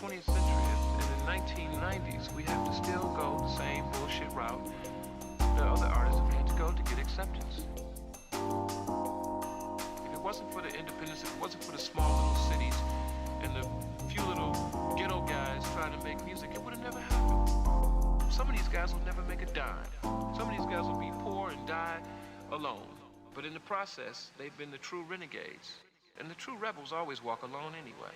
20th century, and in the 1990s, we have to still go the same bullshit route that other artists have had to go to get acceptance. If it wasn't for the independence, if it wasn't for the small little cities and the few little ghetto guys trying to make music, it would have never happened. Some of these guys will never make a dime. Some of these guys will be poor and die alone. But in the process, they've been the true renegades. And the true rebels always walk alone anyway.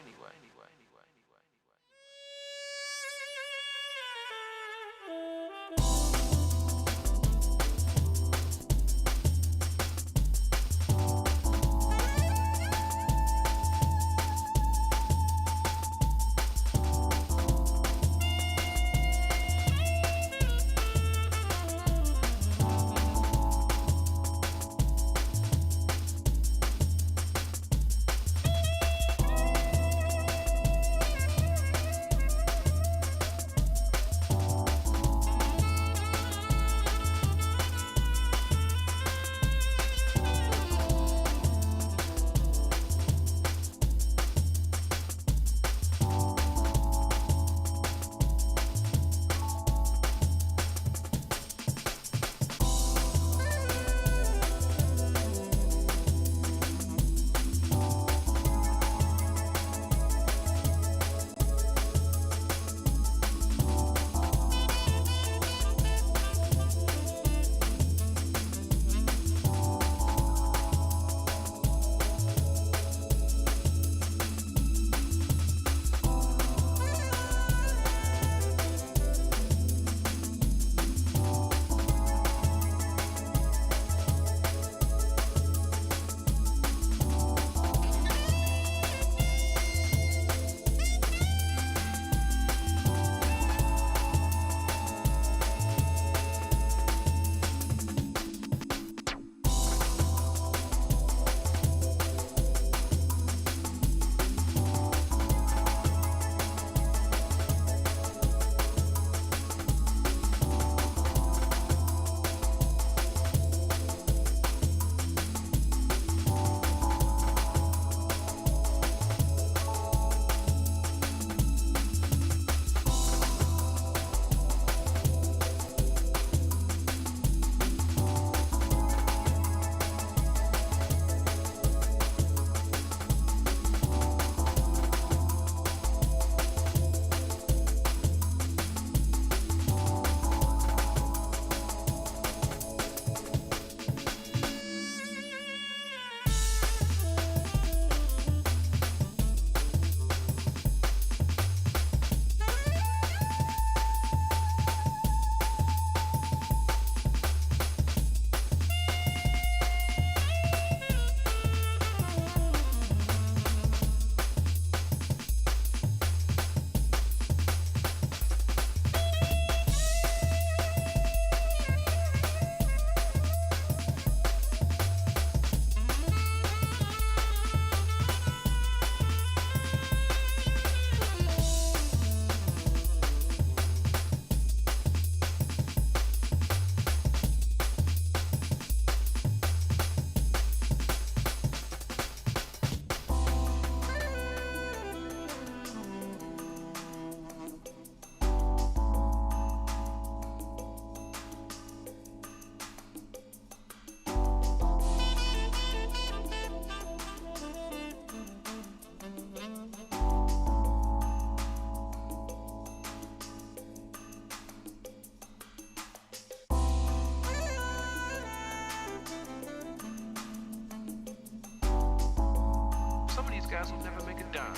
guys will never make a dime.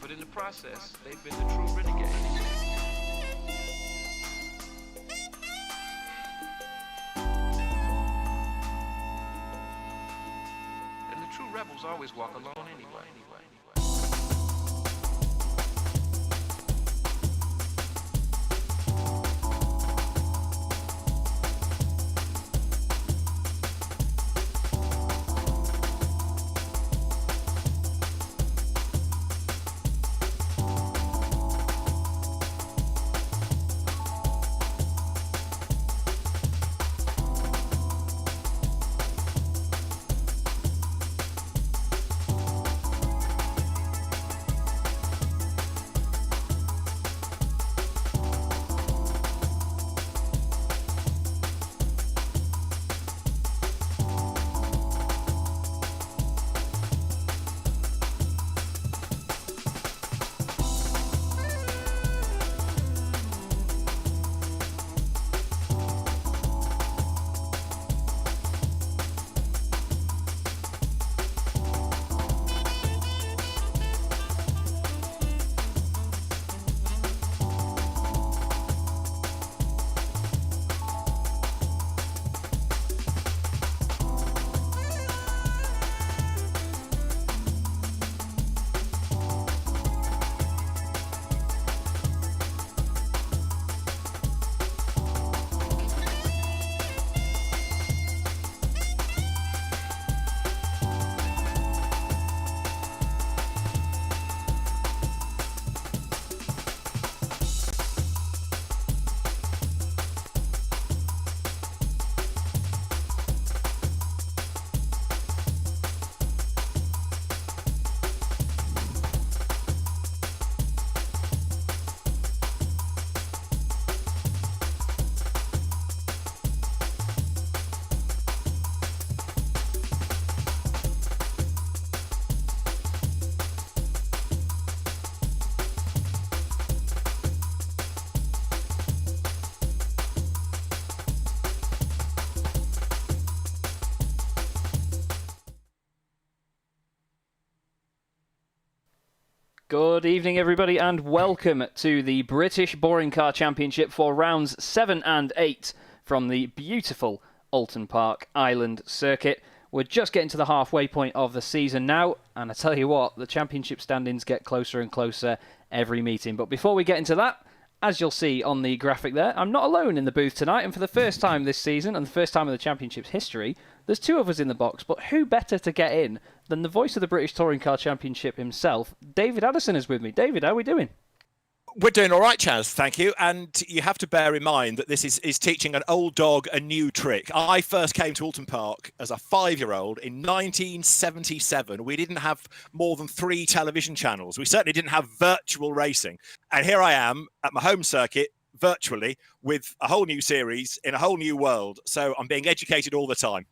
But in the process, they've been the true renegades. And the true rebels always walk alone anyway. Good evening, everybody, and welcome to the British Boring Car Championship for rounds 7 and 8 from the beautiful Oulton Park Island circuit. We're just getting to the halfway point of the season now, and I tell you what, the championship standings get closer and closer every meeting. But before we get into that, as you'll see on the graphic there, I'm not alone in the booth tonight, and for the first time this season, and the first time in the championship's history, there's two of us in the box, but who better to get in than the voice of the British Touring Car Championship himself? David Addison is with me. David, how are we doing? We're doing all right, Chaz, thank you. And you have to bear in mind that this is teaching an old dog a new trick. I first came to Oulton Park as a 5-year-old in 1977. We didn't have more than 3 television channels. We certainly didn't have virtual racing. And here I am at my home circuit, virtually, with a whole new series in a whole new world. So I'm being educated all the time.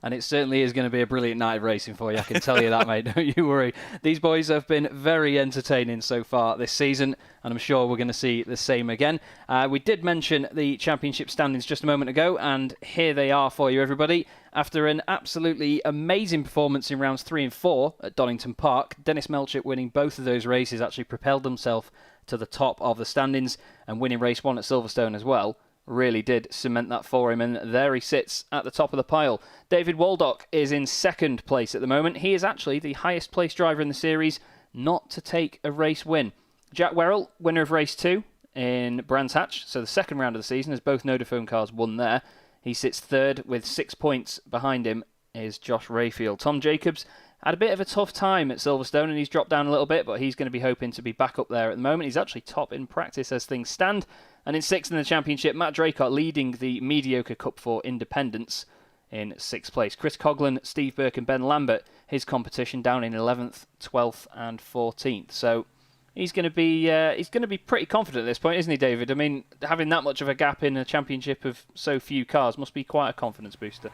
And it certainly is going to be a brilliant night of racing for you, I can tell you that, mate. Don't you worry. These boys have been very entertaining so far this season, and I'm sure we're going to see the same again. We did mention the championship standings just a moment ago, and here they are for you, everybody. After an absolutely amazing performance in rounds 3 and 4 at Oulton Park, Dennis Melchett winning both of those races actually propelled himself to the top of the standings, and winning race 1 at Silverstone as well really did cement that for him, and there he sits at the top of the pile. David Waldock is in second place at the moment. He is actually the highest placed driver in the series not to take a race win. Jack Werrell, winner of race 2 in Brands Hatch, so the second round of the season, as both Nodaphone cars won there. He sits third with 6 points. Behind him is Josh Rayfield. Tom Jacobs had a bit of a tough time at Silverstone and he's dropped down a little bit, but he's going to be hoping to be back up there at the moment. He's actually top in practice as things stand. And in 6th in the championship, Matt Draycott leading the mediocre Cup for Independents in 6th place. Chris Coughlin, Steve Burke and Ben Lambert, his competition down in 11th, 12th and 14th. So he's going to be pretty confident at this point, isn't he, David? I mean, having that much of a gap in a championship of so few cars must be quite a confidence booster.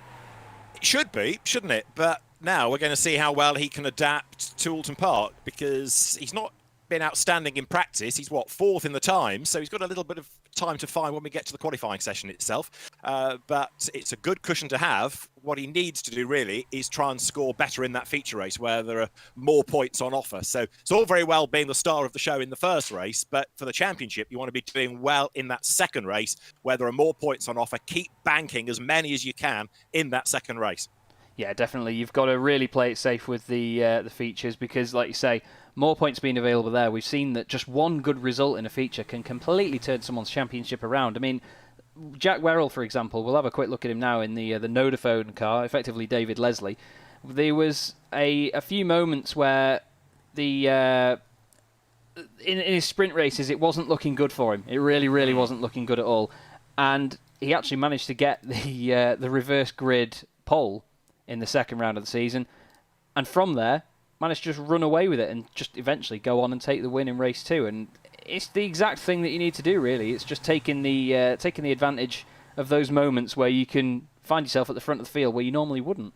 It should be, shouldn't it? But now we're going to see how well he can adapt to Oulton Park, because he's not been outstanding in practice. He's, 4th in the time, so he's got a little bit of time to find when we get to the qualifying session itself. But it's a good cushion to have. What he needs to do, really, is try and score better in that feature race where there are more points on offer. So it's all very well being the star of the show in the first race, but for the championship, you want to be doing well in that second race where there are more points on offer. Keep banking as many as you can in that second race. Yeah, definitely. You've got to really play it safe with the features because, like you say, more points being available there. We've seen that just one good result in a feature can completely turn someone's championship around. I mean, Jack Werrell, for example, we'll have a quick look at him now in the Nodaphone car, effectively David Leslie. There was a few moments where the in his sprint races, it wasn't looking good for him. It really wasn't looking good at all. And he actually managed to get the reverse grid pole in the second round of the season, and from there managed to just run away with it and just eventually go on and take the win in race 2. And it's the exact thing that you need to do, really. It's just taking the advantage of those moments where you can find yourself at the front of the field where you normally wouldn't.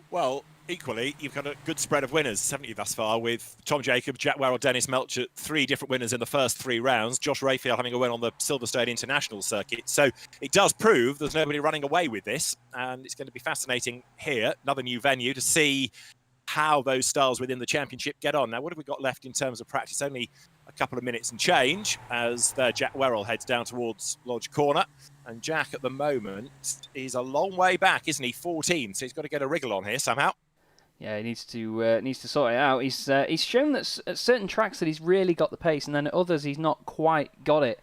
Well, equally, you've got a good spread of winners, haven't you, thus far, with Tom Jacobs, Jack Werrell, Dennis Melchett, 3 different winners in the first 3 rounds. Josh Rayfield having a win on the Silverstone International Circuit. So it does prove there's nobody running away with this, and it's going to be fascinating here, another new venue, to see how those stars within the championship get on. Now, what have we got left in terms of practice? Only a couple of minutes and change as Jack Werrell heads down towards Lodge Corner. And Jack, at the moment, is a long way back, isn't he? 14, so he's got to get a wriggle on here somehow. Yeah, he needs to sort it out. He's shown that at certain tracks that he's really got the pace, and then at others he's not quite got it.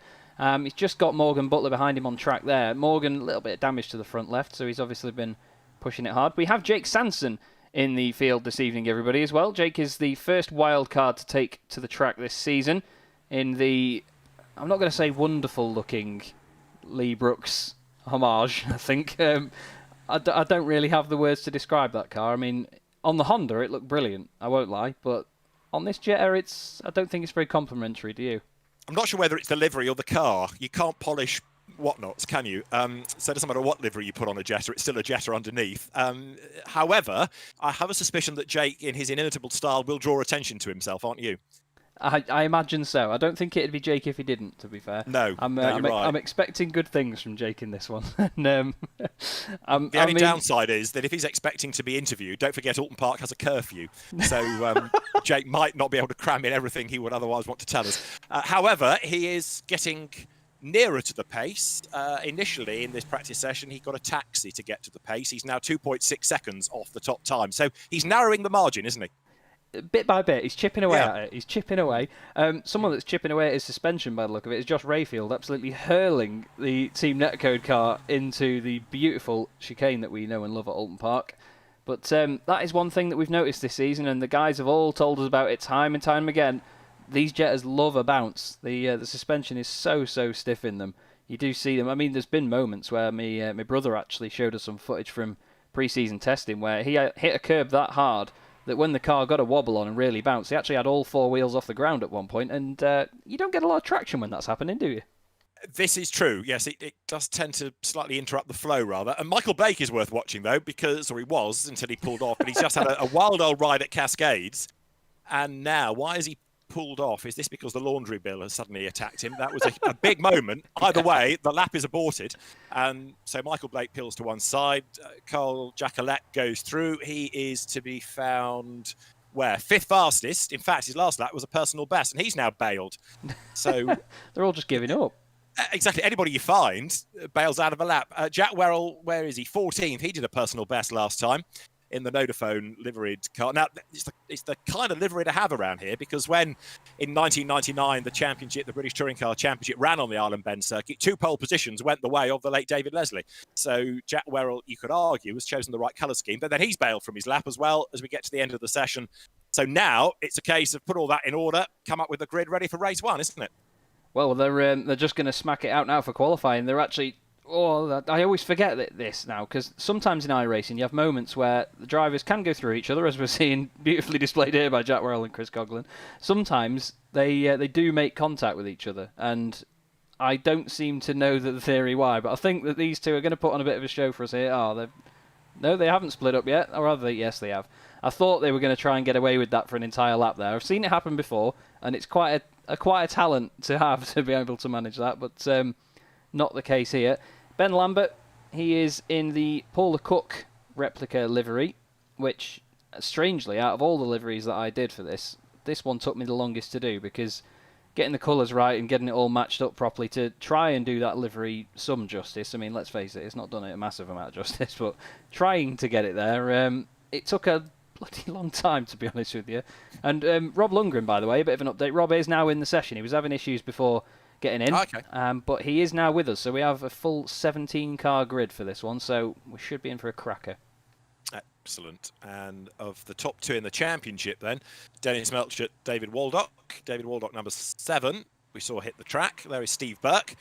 He's just got Morgan Butler behind him on track there. Morgan, a little bit of damage to the front left, so he's obviously been pushing it hard. We have Jake Sanson in the field this evening, everybody, as well. Jake is the first wild card to take to the track this season in the, I'm not going to say wonderful-looking Lee Brooks homage, I think. I don't really have the words to describe that car. I mean, on the Honda, it looked brilliant, I won't lie, but on this Jetta, I don't think it's very complimentary, do you? I'm not sure whether it's the livery or the car. You can't polish whatnots, can you? So it doesn't matter what livery you put on a Jetta, it's still a Jetta underneath. However, I have a suspicion that Jake, in his inimitable style, will draw attention to himself, aren't you? I imagine so. I don't think it'd be Jake if he didn't, to be fair. No, I'm you're right. I'm expecting good things from Jake in this one. And, The only downside is that if he's expecting to be interviewed, don't forget Oulton Park has a curfew. So Jake might not be able to cram in everything he would otherwise want to tell us. However, he is getting nearer to the pace. Initially, in this practice session, he got a taxi to get to the pace. He's now 2.6 seconds off the top time. So he's narrowing the margin, isn't he? Bit by bit, he's chipping away at it. He's chipping away. Someone that's chipping away at his suspension, by the look of it, is Josh Rayfield, absolutely hurling the Team Netcode car into the beautiful chicane that we know and love at Oulton Park. But that is one thing that we've noticed this season, and the guys have all told us about it time and time again. These jetters love a bounce. The suspension is so stiff in them. You do see them. I mean, there's been moments where my brother actually showed us some footage from pre-season testing where he hit a curb that hard that when the car got a wobble on and really bounced, he actually had all four wheels off the ground at one point, and you don't get a lot of traction when that's happening, do you? This is true. Yes, it does tend to slightly interrupt the flow, rather. And Michael Blake is worth watching, though, or he was until he pulled off. But he's just had a wild old ride at Cascades. And now, why is he pulled off? Is this because the laundry bill has suddenly attacked him? That was a big moment. Either way, the lap is aborted. And so Michael Blake peels to one side. Carl Jacquelet goes through. He is to be found... where? Fifth fastest. In fact, his last lap was a personal best, and he's now bailed. So they're all just giving up. Exactly. Anybody you find bails out of a lap. Jack Werrell, where is he? 14th. He did a personal best last time in the Vodafone liveried car. Now, it's the kind of livery to have around here, because when in 1999 the British Touring Car Championship ran on the Island Bend circuit, 2 pole positions went the way of the late David Leslie. So Jack Werrell, you could argue, has chosen the right colour scheme, but then he's bailed from his lap as well as we get to the end of the session. So now it's a case of put all that in order, come up with a grid ready for race 1, isn't it? Well, they're just going to smack it out now for qualifying. They're actually... I always forget this now, because sometimes in iRacing you have moments where the drivers can go through each other, as we're seeing beautifully displayed here by Jack Werrell and Chris Coughlin. Sometimes they do make contact with each other, and I don't seem to know the theory why, but I think that these two are going to put on a bit of a show for us here. No, they haven't split up yet, or rather, yes, they have. I thought they were going to try and get away with that for an entire lap there. I've seen it happen before, and it's quite a talent to have to be able to manage that, but not the case here. Ben Lambert, he is in the Paula Cook replica livery, which, strangely, out of all the liveries that I did for this one took me the longest to do, because getting the colours right and getting it all matched up properly to try and do that livery some justice. I mean, let's face it, it's not done it a massive amount of justice, but trying to get it there, it took a bloody long time, to be honest with you. And Rob Lundgren, by the way, a bit of an update. Rob is now in the session. He was having issues before getting in, okay. But he is now with us, so we have a full 17-car grid for this one, so we should be in for a cracker. Excellent. And of the top 2 in the championship then, Dennis Melchett, David Waldock. David Waldock, number 7, we saw hit the track. There is Steve Burke,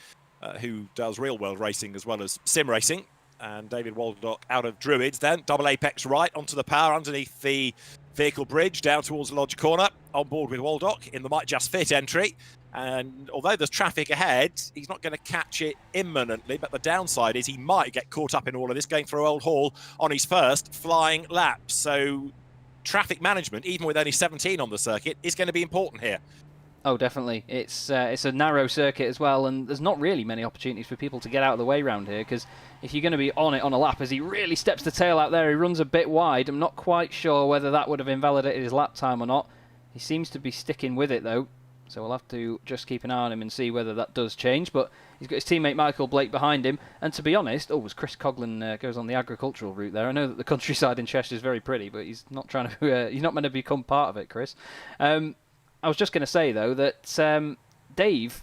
who does real-world racing as well as sim racing. And David Waldock out of Druids then, double apex right onto the power underneath the vehicle bridge down towards the Lodge Corner, on board with Waldock in the Might Just Fit entry. And although there's traffic ahead, he's not going to catch it imminently, but the downside is he might get caught up in all of this going through Old Hall on his first flying lap. So traffic management, even with only 17 on the circuit, is going to be important here. Oh, definitely. It's a narrow circuit as well, and there's not really many opportunities for people to get out of the way around here, because if you're going to be on it on a lap, as he really steps the tail out there, he runs a bit wide. I'm not quite sure whether that would have invalidated his lap time or not. He seems to be sticking with it, though, so we'll have to just keep an eye on him and see whether that does change. But he's got his teammate Michael Blake behind him, and to be honest, as Chris Coughlin goes on the agricultural route there. I know that the countryside in Cheshire is very pretty, but he's not trying to. He's not meant to become part of it, Chris. I was just going to say, though, that Dave,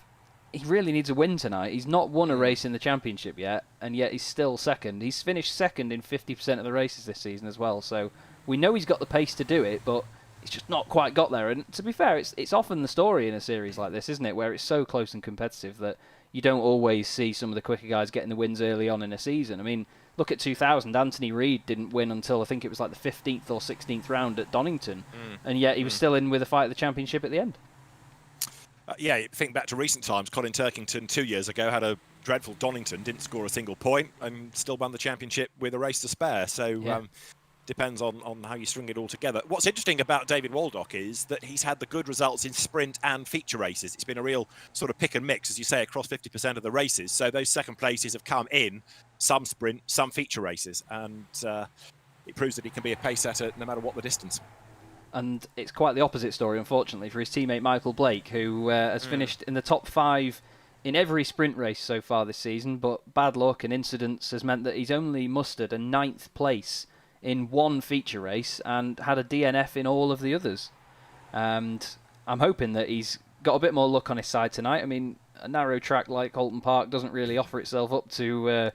he really needs a win tonight. He's not won a race in the championship yet, and yet he's still second. He's finished second in 50% of the races this season as well, so we know he's got the pace to do it, but he's just not quite got there. And to be fair, it's often the story in a series like this, isn't it, where it's so close and competitive that you don't always see some of the quicker guys getting the wins early on in a season. I mean, look at 2000. Anthony Reid didn't win until I think it was like the 15th or 16th round at Donington, and yet he was still in with a fight at the championship at the end. Yeah, think back to recent times. Colin Turkington 2 years ago had a dreadful Donington, didn't score a single point, and still won the championship with a race to spare. So depends on how you string it all together. What's interesting about David Waldock is that he's had the good results in sprint and feature races. It's been a real sort of pick and mix, as you say, across 50% of the races. So those second places have come in some sprint, some feature races, and it proves that he can be a pace setter no matter what the distance. And it's quite the opposite story, unfortunately, for his teammate Michael Blake, who has finished in the top 5 in every sprint race so far this season, but bad luck and incidents has meant that he's only mustered a 9th place in one feature race and had a DNF in all of the others. And I'm hoping that he's got a bit more luck on his side tonight. I mean, a narrow track like Oulton Park doesn't really offer itself up to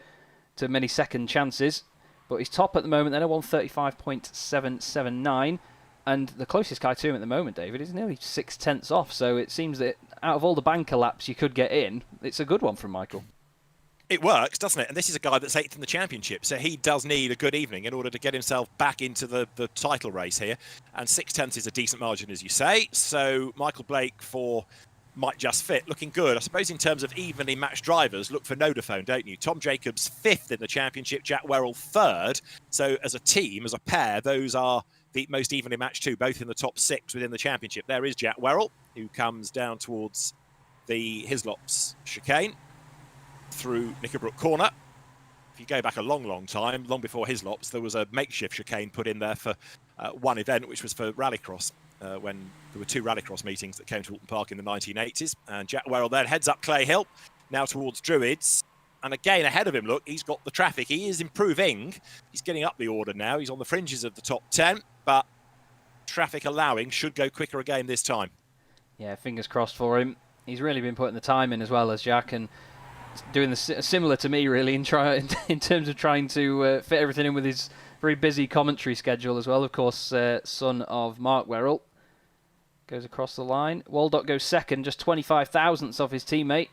many second chances, but he's top at the moment then, a 135.779, and the closest guy to him at the moment, David, is nearly 6/10 off, so it seems that out of all the banker laps you could get in, it's a good one from Michael. It works, doesn't it? And this is a guy that's 8th in the championship, so he does need a good evening in order to get himself back into the title race here. And 6/10 is a decent margin, as you say. So Michael Blake might just fit, looking good. I suppose in terms of evenly matched drivers, look for Nodaphone, don't you? Tom Jacobs 5th in the championship, Jack Werrell 3rd. So as a team, as a pair, those are the most evenly matched two, both in the top 6 within the championship. There is Jack Werrell, who comes down towards the Hislops chicane through Knickerbrook Corner. If you go back a long time, long before Hislops, there was a makeshift chicane put in there for one event, which was for Rallycross, when there were 2 Rallycross meetings that came to Oulton Park in the 1980s. And Jack Werrell then heads up Clay Hill, now towards Druids. And again, ahead of him, look, he's got the traffic. He is improving. He's getting up the order now. He's on the fringes of the top 10, but traffic allowing should go quicker again this time. Yeah, fingers crossed for him. He's really been putting the time in as well as Jack, and doing similar to me really in terms of trying to fit everything in with his very busy commentary schedule as well. Of course, son of Mark Werrell goes across the line. Waldock goes second, just 25 thousandths off his teammate,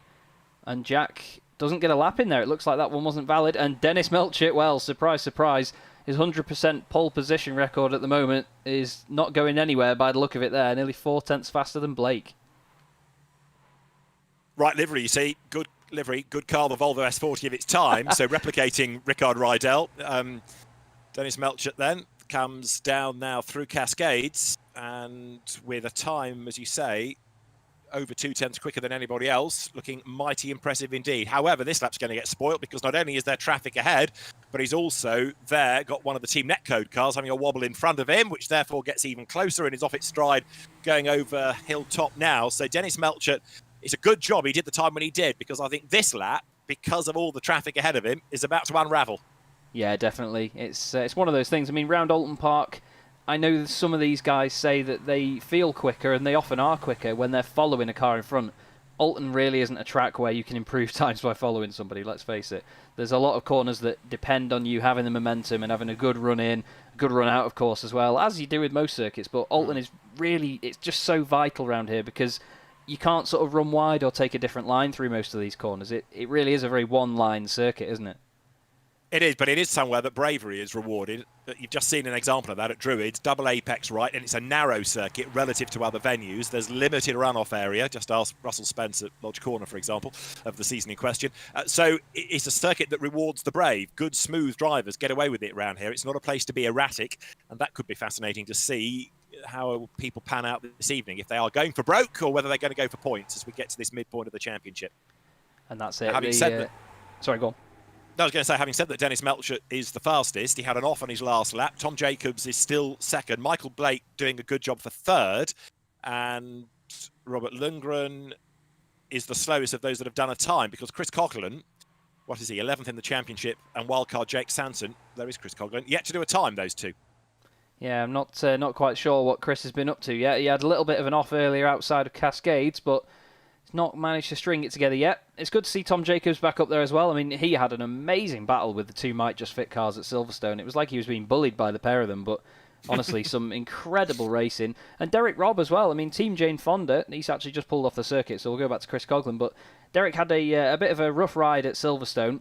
and Jack doesn't get a lap in there. It looks like that one wasn't valid. And Dennis Melchett, well, surprise, surprise, his 100% pole position record at the moment is not going anywhere by the look of it there. Nearly 4/10 faster than Blake. Right livery, you see. Good livery, good car, the Volvo S40 of its time. So replicating Rickard Rydell. Dennis Melchett then comes down now through Cascades, and with a time, as you say, over 2/10 quicker than anybody else, looking mighty impressive indeed. However, this lap's going to get spoilt because not only is there traffic ahead, but he's also got one of the Team Netcode cars having a wobble in front of him, which therefore gets even closer and is off its stride going over hilltop now. So Dennis Melchett, it's a good job he did the time when he did, because I think this lap, because of all the traffic ahead of him, is about to unravel. Yeah, definitely. It's one of those things. I mean, round Oulton Park, I know some of these guys say that they feel quicker, and they often are quicker when they're following a car in front. Oulton really isn't a track where you can improve times by following somebody, let's face it. There's a lot of corners that depend on you having the momentum and having a good run in, a good run out, of course, as well, as you do with most circuits. But Oulton is really, it's just so vital around here, because you can't sort of run wide or take a different line through most of these corners. It really is a very one-line circuit, isn't it? It is, but it is somewhere that bravery is rewarded. You've just seen an example of that at Druids, double apex right, and it's a narrow circuit relative to other venues. There's limited runoff area. Just ask Russell Spence at Lodge Corner, for example, of the season in question. So it's a circuit that rewards the brave. Good, smooth drivers get away with it around here. It's not a place to be erratic, and that could be fascinating to see how people pan out this evening, if they are going for broke or whether they're going to go for points as we get to this midpoint of the championship. And that's it. Having said that, sorry, go on. I was going to say, having said that, Dennis Melchett is the fastest. He had an off on his last lap. Tom Jacobs is still second. Michael Blake doing a good job for third. And Robert Lundgren is the slowest of those that have done a time, because Chris Coughlin, what is he, 11th in the championship, and wildcard Jake Sanson, there is Chris Coughlin, yet to do a time, those two. Yeah, I'm not quite sure what Chris has been up to yet. He had a little bit of an off earlier outside of Cascades, but he's not managed to string it together yet. It's good to see Tom Jacobs back up there as well. I mean, he had an amazing battle with the two Might Just Fit cars at Silverstone. It was like he was being bullied by the pair of them, but honestly, some incredible racing. And Derek Robb as well. I mean, Team Jane Fonda, he's actually just pulled off the circuit, so we'll go back to Chris Coughlin. But Derek had a bit of a rough ride at Silverstone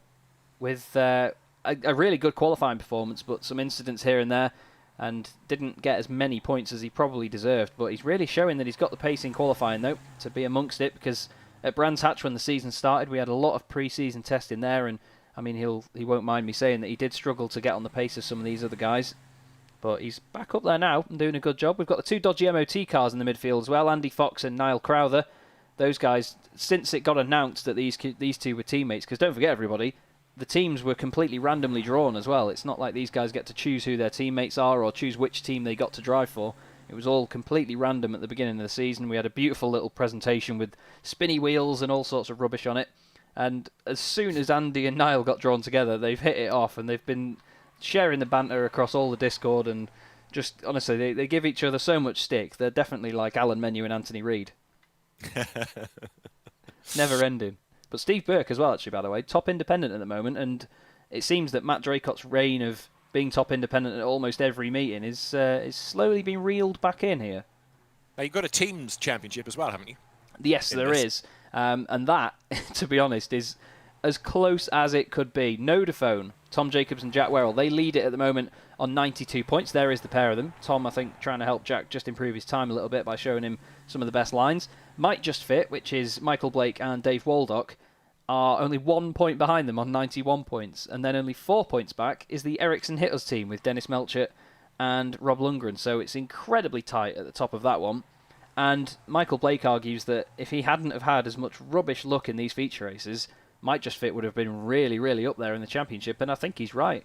with a really good qualifying performance, but some incidents here and there, and didn't get as many points as he probably deserved. But he's really showing that he's got the pace in qualifying, though, to be amongst it, because at Brands Hatch, when the season started, we had a lot of pre-season testing there, and I mean, he won't mind me saying that he did struggle to get on the pace of some of these other guys. But he's back up there now and doing a good job. We've got the two dodgy MOT cars in the midfield as well, Andy Fox and Niall Crowther. Those guys, since it got announced that these two were teammates, because don't forget everybody, the teams were completely randomly drawn as well. It's not like these guys get to choose who their teammates are or choose which team they got to drive for. It was all completely random at the beginning of the season. We had a beautiful little presentation with spinny wheels and all sorts of rubbish on it. And as soon as Andy and Niall got drawn together, they've hit it off and they've been sharing the banter across all the Discord, and just honestly, they give each other so much stick. They're definitely like Alan Menu and Anthony Reid. Never ending. But Steve Burke as well, actually, by the way, top independent at the moment, and it seems that Matt Draycott's reign of being top independent at almost every meeting is slowly being reeled back in here. Now, you've got a teams championship as well, haven't you? Yes, there is. And that, to be honest, is as close as it could be. Nodaphone, Tom Jacobs and Jack Werrell, they lead it at the moment on 92 points. There is the pair of them. Tom, I think, trying to help Jack just improve his time a little bit by showing him some of the best lines. Might Just Fit, which is Michael Blake and Dave Waldock, are only 1 point behind them on 91 points. And then only 4 points back is the Ericsson Hitters team with Dennis Melchett and Rob Lundgren. So it's incredibly tight at the top of that one. And Michael Blake argues that if he hadn't have had as much rubbish luck in these feature races, Might Just Fit would have been really, really up there in the championship, and I think he's right.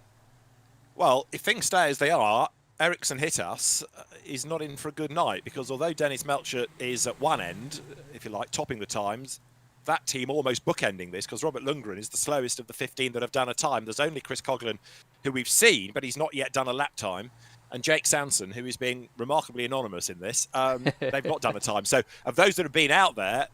Well, if things stay as they are, Ericsson Hittas is not in for a good night, because although Dennis Melchett is at one end, if you like, topping the times, that team almost bookending this, because Robert Lundgren is the slowest of the 15 that have done a time. There's only Chris Coughlin, who we've seen, but he's not yet done a lap time, and Jake Sanson, who is being remarkably anonymous in this. They've not done a time. So of those that have been out there,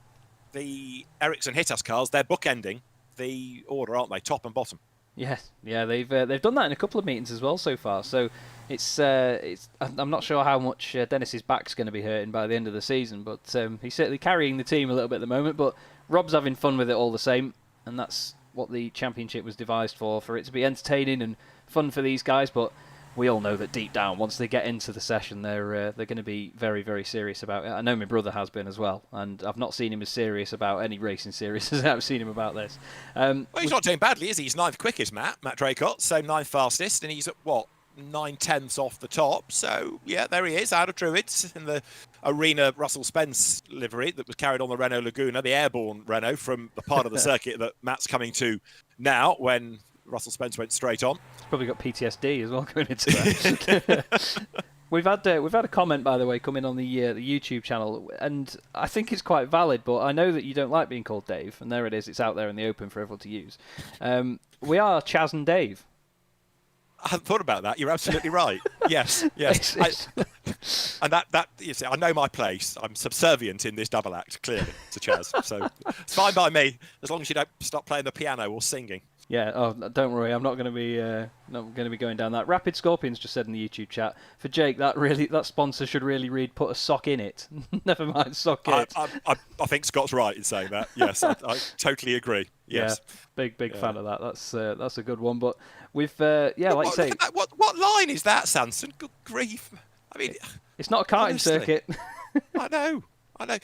the Ericsson Hittas cars, they're bookending the order, aren't they? Top and bottom. Yes, yeah, they've done that in a couple of meetings as well so far. So it's I'm not sure how much Dennis's back's going to be hurting by the end of the season, but he's certainly carrying the team a little bit at the moment. But Rob's having fun with it all the same, and that's what the championship was devised for it to be entertaining and fun for these guys. But we all know that deep down, once they get into the session, they're going to be very, very serious about it. I know my brother has been as well, and I've not seen him as serious about any racing series as I've seen him about this. Well, he's not doing badly, is he? He's ninth quickest, Matt Draycott, so ninth fastest, and he's at, what, 9/10 off the top. So, yeah, there he is, out of Druids, in the Arena Russell Spence livery that was carried on the Renault Laguna, the airborne Renault from the part of the circuit that Matt's coming to now, when Russell Spence went straight on. He's probably got PTSD as well going into that. We've had a comment, by the way, come in on the YouTube channel, and I think it's quite valid. But I know that you don't like being called Dave, and there it is. It's out there in the open for everyone to use. We are Chaz and Dave. I hadn't thought about that. You're absolutely right. Yes. And that you see, I know my place. I'm subservient in this double act, clearly, to Chaz. So it's fine by me, as long as you don't stop playing the piano or singing. Yeah. Oh, don't worry. I'm not going to be going down that. Rapid Scorpions just said in the YouTube chat for Jake that sponsor should really read "put a sock in it." Never mind, sock it. I think Scott's right in saying that. Yes, I totally agree. Yes. Yeah, big fan of that. That's a good one. But we've like you say, what line is that, Sanson? Good grief! I mean, it's not a karting honestly, circuit. I know.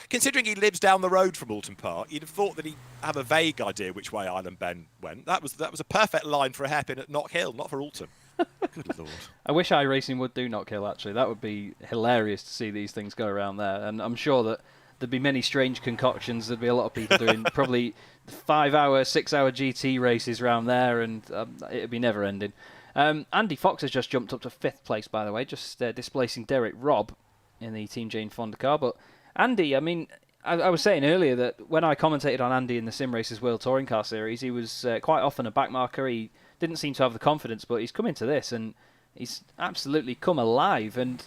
Considering he lives down the road from Oulton Park, you'd have thought that he'd have a vague idea which way Island Bend went. That was a perfect line for a hairpin at Knock Hill, not for Oulton. Good Lord. I wish iRacing would do Knock Hill, actually. That would be hilarious to see these things go around there. And I'm sure that there'd be many strange concoctions. There'd be a lot of people doing probably 5-hour, 6-hour GT races around there, and it'd be never ending. Andy Fox has just jumped up to 5th place, by the way, just displacing Derek Robb in the Team Jane Fonda car. But Andy, I mean, I was saying earlier that when I commentated on Andy in the Sim Racers World Touring Car Series, he was quite often a backmarker. He didn't seem to have the confidence, but he's come into this and he's absolutely come alive. And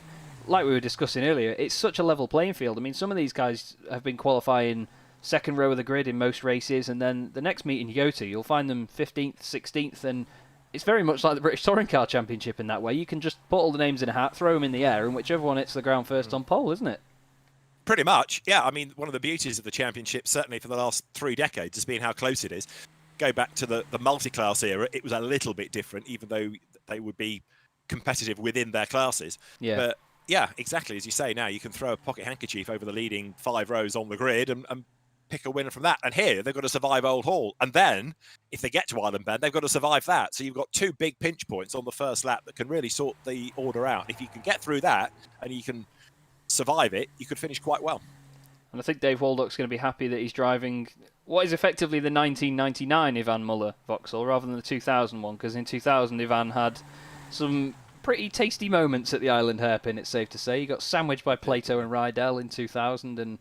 like we were discussing earlier, it's such a level playing field. I mean, some of these guys have been qualifying second row of the grid in most races, and then the next meeting you go to, you'll find them 15th, 16th, and it's very much like the British Touring Car Championship in that way. You can just put all the names in a hat, throw them in the air, and whichever one hits the ground first on pole, isn't it? Pretty much, yeah. I mean, one of the beauties of the championship, certainly for the last 3 decades, has been how close it is. Go back to the multi-class era, it was a little bit different, even though they would be competitive within their classes. Yeah. But yeah, exactly as you say. Now you can throw a pocket handkerchief over the leading 5 rows on the grid, and pick a winner from that. And here, they've got to survive Old Hall. And then, if they get to Island Bend, they've got to survive that. So you've got 2 big pinch points on the first lap that can really sort the order out. If you can get through that and you can survive it, you could finish quite well. And I think Dave Waldock's going to be happy that he's driving what is effectively the 1999 Ivan Muller Vauxhall rather than the 2000 one, because in 2000 Ivan had some pretty tasty moments at the Island Hairpin, it's safe to say. He got sandwiched by Plato and Rydell in 2000, and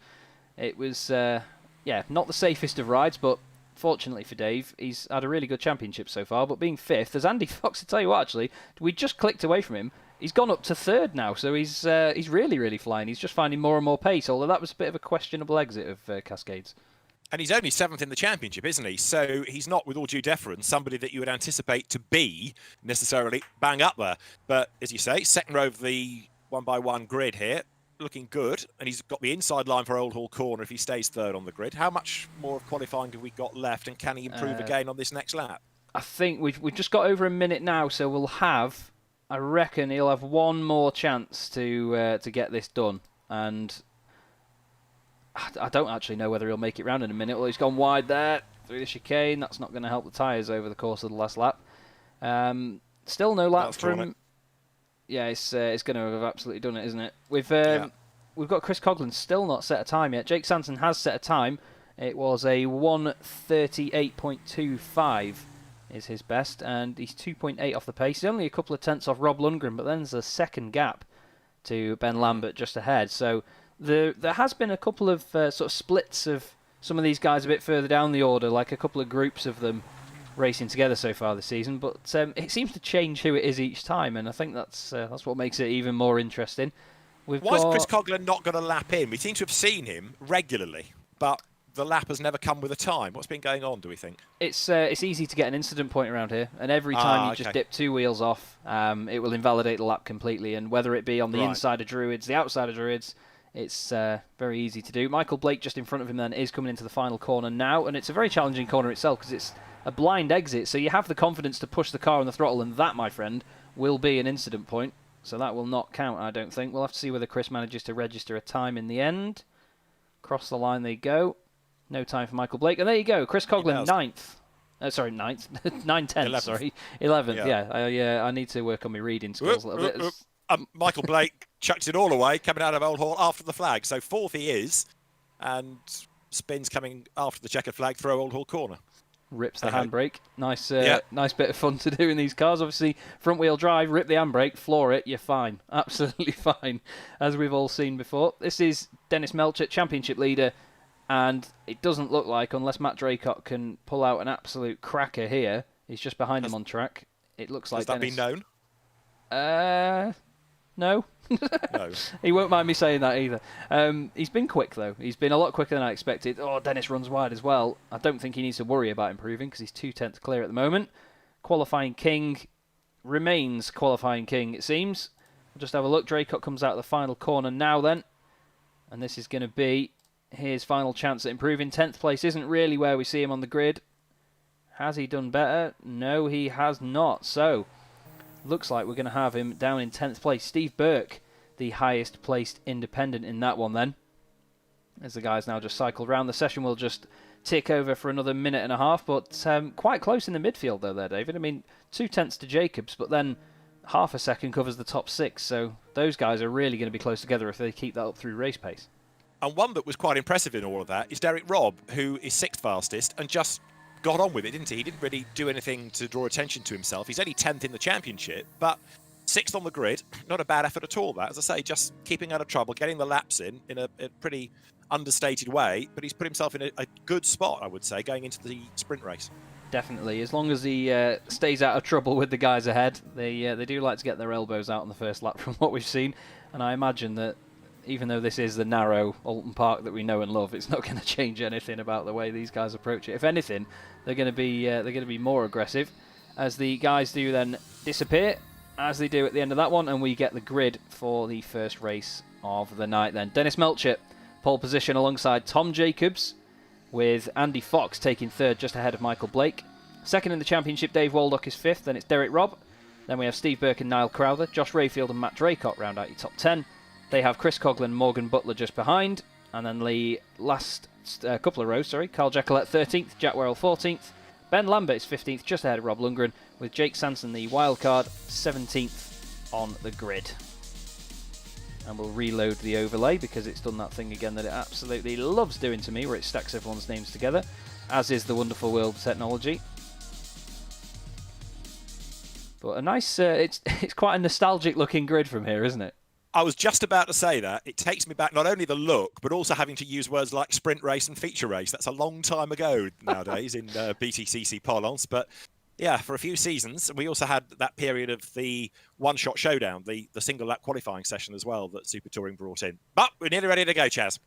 it was, not the safest of rides, but fortunately for Dave, he's had a really good championship so far. But being 5th, as Andy Fox, to tell you what, actually, we just clicked away from him. He's gone up to 3rd now, so he's really, really flying. He's just finding more and more pace, although that was a bit of a questionable exit of Cascades. And he's only 7th in the championship, isn't he? So he's not, with all due deference, somebody that you would anticipate to be necessarily bang up there. But as you say, second row of the 1x1 grid here, looking good. And he's got the inside line for Old Hall Corner if he stays 3rd on the grid. How much more of qualifying have we got left? And can he improve again on this next lap? I think we've just got over a minute now, so we'll have... I reckon he'll have one more chance to get this done. And... I don't actually know whether he'll make it round in a minute. Well, he's gone wide there through the chicane. That's not going to help the tyres over the course of the last lap. Still no lap from... Yeah, it's going to have absolutely done it, isn't it? We've got Chris Coughlin still not set a time yet. Jake Sanson has set a time. It was a 1:38.25 is his best, and he's 2.8 off the pace. He's only a couple of tenths off Rob Lundgren, but then there's a second gap to Ben Lambert just ahead. So... There has been a couple of sort of splits of some of these guys a bit further down the order, like a couple of groups of them racing together so far this season. But it seems to change who it is each time, and I think that's what makes it even more interesting. Why is Chris Coughlin not going to lap in? We seem to have seen him regularly, but the lap has never come with a time. What's been going on, do we think? It's easy to get an incident point around here, and every time you just dip 2 wheels off, it will invalidate the lap completely. And whether it be on the inside of Druids, the outside of Druids, it's very easy to do. Michael Blake just in front of him then is coming into the final corner now, and it's a very challenging corner itself because it's a blind exit, so you have the confidence to push the car on the throttle, and that, my friend, will be an incident point. So that will not count, I don't think. We'll have to see whether Chris manages to register a time in the end. Cross the line they go. No time for Michael Blake. And there you go, Chris Coughlin, 9th. 9th. 9/10, sorry. 11th, yeah. I need to work on my reading skills a little bit. Michael Blake chucked it all away, coming out of Old Hall after the flag. So 4th he is, and spins coming after the checkered flag through Old Hall Corner. Rips the handbrake. Nice bit of fun to do in these cars. Obviously, front-wheel drive, rip the handbrake, floor it, you're fine. Absolutely fine, as we've all seen before. This is Dennis Melchett, championship leader, and it doesn't look like, unless Matt Draycott can pull out an absolute cracker here, he's just behind him on track. It looks like Dennis... Has that been known? No. No. He won't mind me saying that either. He's been quick, though. He's been a lot quicker than I expected. Oh, Dennis runs wide as well. I don't think he needs to worry about improving because he's 2/10 clear at the moment. Qualifying king remains qualifying king, it seems. We'll just have a look. Draycott comes out of the final corner now then. And this is going to be his final chance at improving. 10th place isn't really where we see him on the grid. Has he done better? No, he has not. So... looks like we're going to have him down in 10th place. Steve Burke, the highest placed independent in that one then. As the guys now just cycled round. The session will just tick over for another minute and a half, but quite close in the midfield though there, David. I mean, 2/10 to Jacobs, but then half a second covers the top 6, so those guys are really going to be close together if they keep that up through race pace. And one that was quite impressive in all of that is Derek Robb, who is 6th fastest and just got on with it, didn't he? He didn't really do anything to draw attention to himself. He's only 10th in the championship, but 6th on the grid. Not a bad effort at all, that. As I say, just keeping out of trouble, getting the laps in a pretty understated way, but he's put himself in a good spot, I would say, going into the sprint race. Definitely. As long as he stays out of trouble with the guys ahead, they do like to get their elbows out on the first lap from what we've seen, and I imagine that even though this is the narrow Oulton Park that we know and love, it's not going to change anything about the way these guys approach it. If anything, they're going to be more aggressive as the guys do then disappear, as they do at the end of that one, and we get the grid for the first race of the night then. Dennis Melchett, pole position alongside Tom Jacobs, with Andy Fox taking 3rd just ahead of Michael Blake. 2nd in the championship, Dave Waldock is 5th, then it's Derek Robb. Then we have Steve Burke and Niall Crowther. Josh Rayfield and Matt Draycott round out your top 10. They have Chris Coughlin and Morgan Butler just behind. And then the last a couple of rows, sorry. Carl Jackalette 13th, Jack Werrell 14th. Ben Lambert is 15th, just ahead of Rob Lundgren, with Jake Sanson, the wildcard, 17th on the grid. And we'll reload the overlay because it's done that thing again that it absolutely loves doing to me, where it stacks everyone's names together, as is the wonderful world of technology. But a nice, it's quite a nostalgic looking grid from here, isn't it? I was just about to say that. It takes me back not only the look, but also having to use words like sprint race and feature race. That's a long time ago nowadays in BTCC parlance. But yeah, for a few seasons. We also had that period of the one-shot showdown, the single lap qualifying session as well that Super Touring brought in. But we're nearly ready to go, Chaz.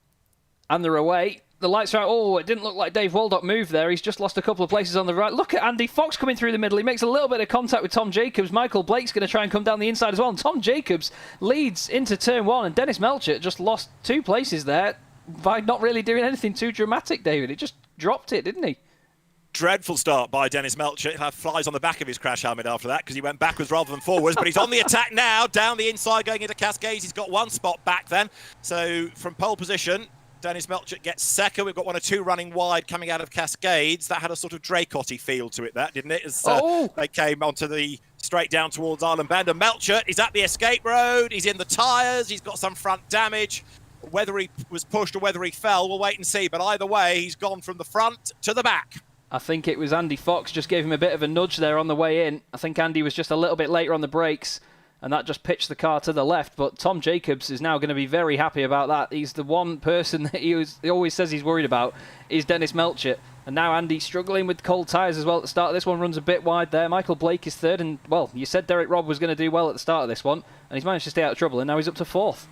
And they're away. The lights are out. Oh, it didn't look like Dave Waldock moved there. He's just lost a couple of places on the right. Look at Andy Fox coming through the middle. He makes a little bit of contact with Tom Jacobs. Michael Blake's going to try and come down the inside as well. And Tom Jacobs leads into turn one. And Dennis Melchett just lost 2 places there by not really doing anything too dramatic, David. It just dropped it, didn't he? Dreadful start by Dennis Melchett. Flies on the back of his crash helmet after that because he went backwards rather than forwards. But he's on the attack now, down the inside, going into Cascades. He's got 1 spot back then. So from pole position, Dennis Melchett gets second. We've got 1 or 2 running wide coming out of Cascades. That had a sort of Draycott-y feel to it, that, didn't it? As they came onto the straight down towards Island Bend. And Melchett is at the escape road. He's in the tyres. He's got some front damage. Whether he was pushed or whether he fell, we'll wait and see. But either way, he's gone from the front to the back. I think it was Andy Fox just gave him a bit of a nudge there on the way in. I think Andy was just a little bit later on the brakes, and that just pitched the car to the left. But Tom Jacobs is now going to be very happy about that. He's the one person that he always says he's worried about is Dennis Melchett. And now Andy's struggling with cold tyres as well at the start of this one. Runs a bit wide there. Michael Blake is third. And, well, you said Derek Robb was going to do well at the start of this one. And he's managed to stay out of trouble. And now he's up to 4th.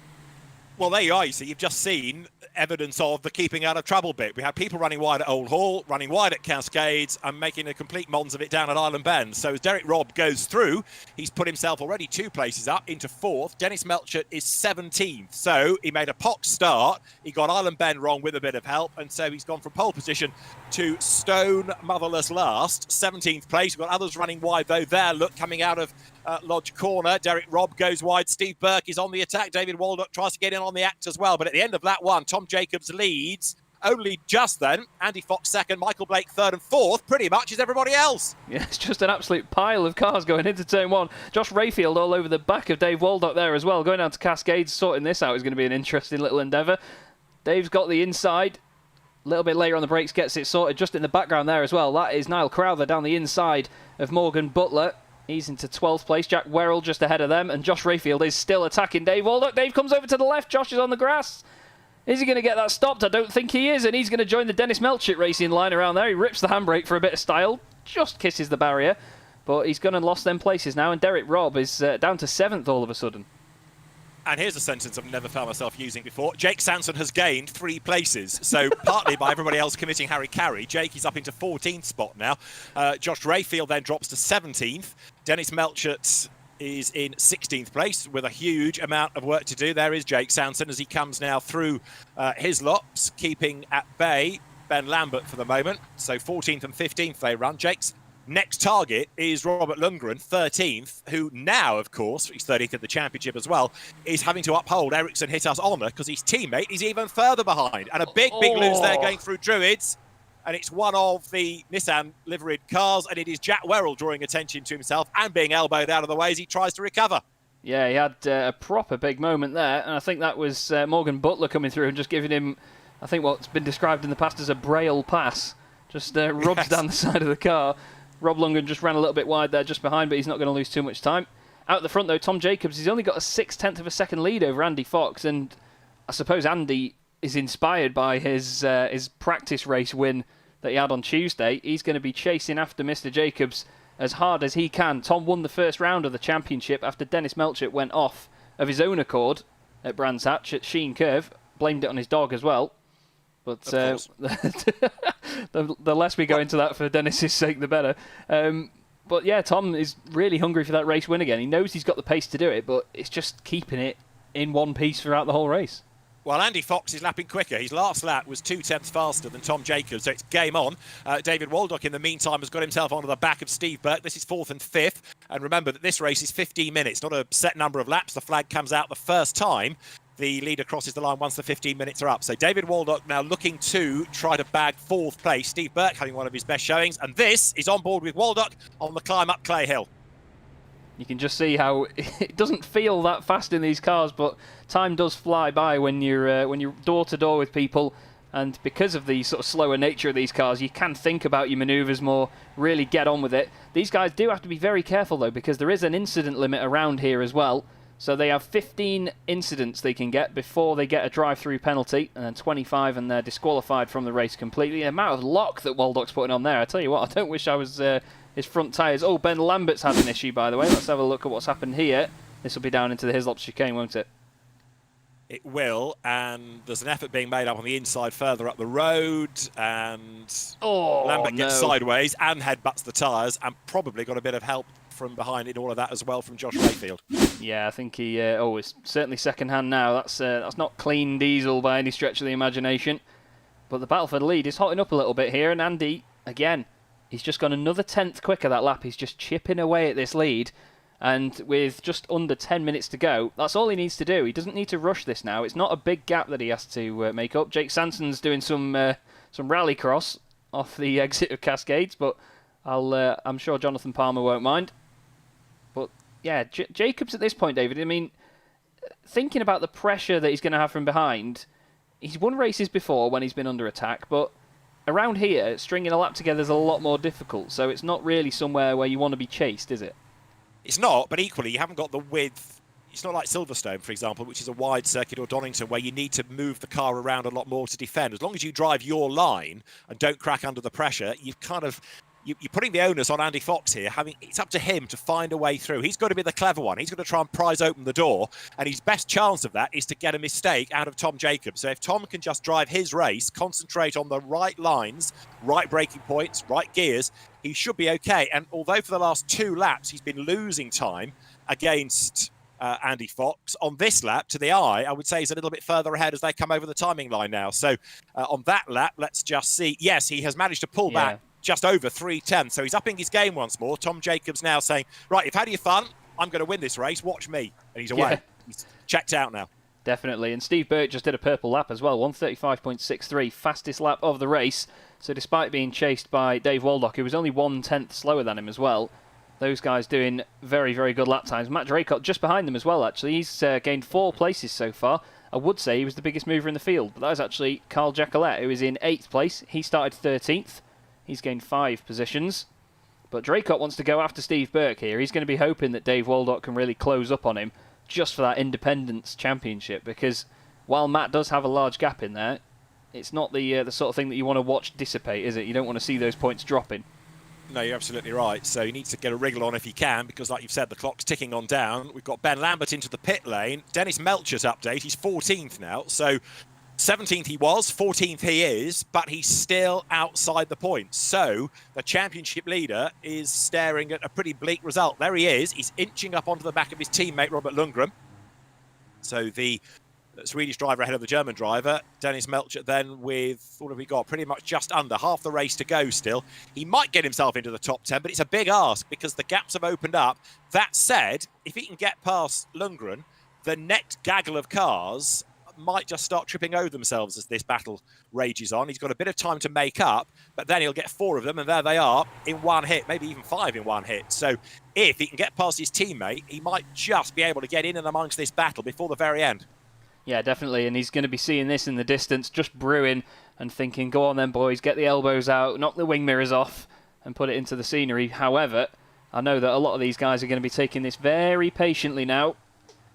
Well, there you are. You see, you've just seen evidence of the keeping out of trouble bit. We had people running wide at Old Hall, running wide at Cascades, and making a complete mons of it down at Island Bend. So as Derek Robb goes through, he's put himself already 2 places up into 4th. Dennis Melchett is 17th. So he made a pox start. He got Island Bend wrong with a bit of help, and so he's gone from pole position to stone motherless last. 17th place. We've got others running wide, though, there. Look, coming out of Lodge Corner. Derek Robb goes wide. Steve Burke is on the attack. David Waldock tries to get in on the act as well. But at the end of that one, Tom Jacobs leads only just then. Andy Fox second, Michael Blake third and fourth, pretty much as everybody else. Yeah, it's just an absolute pile of cars going into turn one. Josh Rayfield all over the back of Dave Waldock there as well. Going down to Cascades, sorting this out is going to be an interesting little endeavour. Dave's got the inside. A little bit later on the brakes, gets it sorted just in the background there as well. That is Niall Crowther down the inside of Morgan Butler. He's into 12th place. Jack Werrell just ahead of them. And Josh Rayfield is still attacking Dave Waldock. Dave comes over to the left. Josh is on the grass. Is he going to get that stopped? I don't think he is. And he's going to join the Dennis Melchett racing line around there. He rips the handbrake for a bit of style. Just kisses the barrier. But he's gone and lost them places now. And Derek Robb is down to 7th all of a sudden. And here's a sentence I've never found myself using before. Jake Sanson has gained 3 places. So partly by everybody else committing Harry Carey, Jake is up into 14th spot now. Josh Rayfield then drops to 17th. Dennis Melchett is in 16th place with a huge amount of work to do. There is Jake Sanson as he comes now through his lots, keeping at bay Ben Lambert for the moment. So 14th and 15th they run. Jake's next target is Robert Lundgren, 13th, who now, of course, he's 13th at the championship as well, is having to uphold Ericsson Hittar's honour because his teammate is even further behind. And a big lose there going through Druids. And it's one of the Nissan liveried cars, and it is Jack Werrell drawing attention to himself and being elbowed out of the way as he tries to recover. Yeah, he had a proper big moment there, and I think that was Morgan Butler coming through and just giving him, I think, what's been described in the past as a braille pass. Just rubs down the side of the car. Rob Lundgren just ran a little bit wide there just behind, but he's not going to lose too much time. Out the front, though, Tom Jacobs, he's only got a 6/10 of a second lead over Andy Fox, and I suppose Andy is inspired by his practice race win that he had on Tuesday. He's going to be chasing after Mr. Jacobs as hard as he can. Tom won the first round of the championship after Dennis Melchett went off of his own accord at Brands Hatch at Sheen Curve. Blamed it on his dog as well. But the less we go into that for Dennis's sake, the better. But yeah, Tom is really hungry for that race win again. He knows he's got the pace to do it, but it's just keeping it in one piece throughout the whole race. Well, Andy Fox is lapping quicker. His last lap was 2/10 faster than Tom Jacobs, so it's game on. David Waldock, in the meantime, has got himself onto the back of Steve Burke. This is 4th and 5th. And remember that this race is 15 minutes, not a set number of laps. The flag comes out the first time. the leader crosses the line once the 15 minutes are up. So David Waldock now looking to try to bag 4th place. Steve Burke having one of his best showings. And this is on board with Waldock on the climb up Clay Hill. You can just see how it doesn't feel that fast in these cars, but time does fly by when you're door to door with people. And because of the sort of slower nature of these cars, you can think about your manoeuvres more, really get on with it. These guys do have to be very careful, though, because there is an incident limit around here as well. So they have 15 incidents they can get before they get a drive-through penalty, and then 25 and they're disqualified from the race completely. The amount of lock that Waldock's putting on there, I tell you what, I don't wish I was his front tyres. Oh, Ben Lambert's had an issue, by the way. Let's have a look at what's happened here. This will be down into the Hislop chicane, won't it? It will, and there's an effort being made up on the inside further up the road, and Lambert gets sideways and headbutts the tyres, and probably got a bit of help from behind in all of that as well from Josh Rayfield. Yeah, I think he it's certainly second hand now. That's not clean diesel by any stretch of the imagination. But the battle for the lead is hotting up a little bit here, and Andy, again, he's just gone another 10th quicker that lap. He's just chipping away at this lead. And with just under 10 minutes to go, that's all he needs to do. He doesn't need to rush this now. It's not a big gap that he has to make up. Jake Sanson's doing some rallycross off the exit of Cascades, but I'm sure Jonathan Palmer won't mind. But yeah, Jacobs at this point, David, I mean, thinking about the pressure that he's going to have from behind, he's won races before when he's been under attack, but around here, stringing a lap together is a lot more difficult, so it's not really somewhere where you want to be chased, is it? It's not, but equally, you haven't got the width. It's not like Silverstone, for example, which is a wide circuit, or Donington, where you need to move the car around a lot more to defend. As long as you drive your line and don't crack under the pressure, you've kind of... You're putting the onus on Andy Fox here. It's up to him to find a way through. He's got to be the clever one. He's got to try and prise open the door. And his best chance of that is to get a mistake out of Tom Jacobs. So if Tom can just drive his race, concentrate on the right lines, right braking points, right gears, he should be okay. And although for the last 2 laps he's been losing time against Andy Fox, on this lap, to the eye, I would say he's a little bit further ahead as they come over the timing line now. So on that lap, let's just see. Yes, he has managed to pull back just over 3:10, so he's upping his game once more. Tom Jacobs now saying, right, you've had your fun, I'm going to win this race, watch me. And he's away. He's checked out now. Definitely, and Steve Burke just did a purple lap as well, 1:35.63, fastest lap of the race. So despite being chased by Dave Waldock, who was only 1/10 slower than him as well, those guys doing very, very good lap times. Matt Draycott just behind them as well, actually. He's gained 4 places so far. I would say he was the biggest mover in the field, but that was actually Carl Jacquelet, who is in 8th place. He started 13th. He's gained 5 positions. But Draycott wants to go after Steve Burke here. He's going to be hoping that Dave Waldock can really close up on him just for that Independence Championship, because while Matt does have a large gap in there, it's not the sort of thing that you want to watch dissipate, is it? You don't want to see those points dropping. No, you're absolutely right. So he needs to get a wriggle on if he can, because like you've said, the clock's ticking on down. We've got Ben Lambert into the pit lane. Dennis Melcher's update. He's 14th now. So 17th he was, 14th he is, but he's still outside the points. So the championship leader is staring at a pretty bleak result. There he is. He's inching up onto the back of his teammate, Robert Lundgren. So the Swedish driver ahead of the German driver. Dennis Melcher then with, what have we got? Pretty much just under half the race to go still. He might get himself into the top 10, but it's a big ask because the gaps have opened up. That said, if he can get past Lundgren, the next gaggle of cars might just start tripping over themselves as this battle rages on. He's got a bit of time to make up, but then he'll get 4 of them, and there they are in one hit, maybe even 5 in one hit. So if he can get past his teammate, he might just be able to get in and amongst this battle before the very end. Yeah, definitely, and he's going to be seeing this in the distance, just brewing and thinking, go on then, boys, get the elbows out, knock the wing mirrors off, and put it into the scenery. However, I know that a lot of these guys are going to be taking this very patiently now.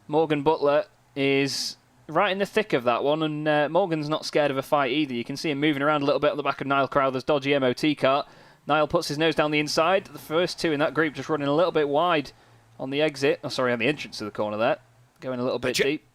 Morgan Butler is right in the thick of that one, and Morgan's not scared of a fight either. You can see him moving around a little bit on the back of Niall Crowther's dodgy MOT car. Niall puts his nose down the inside. The first 2 in that group just running a little bit wide on the exit. Oh, sorry, on the entrance to the corner there. Going a little bit deep.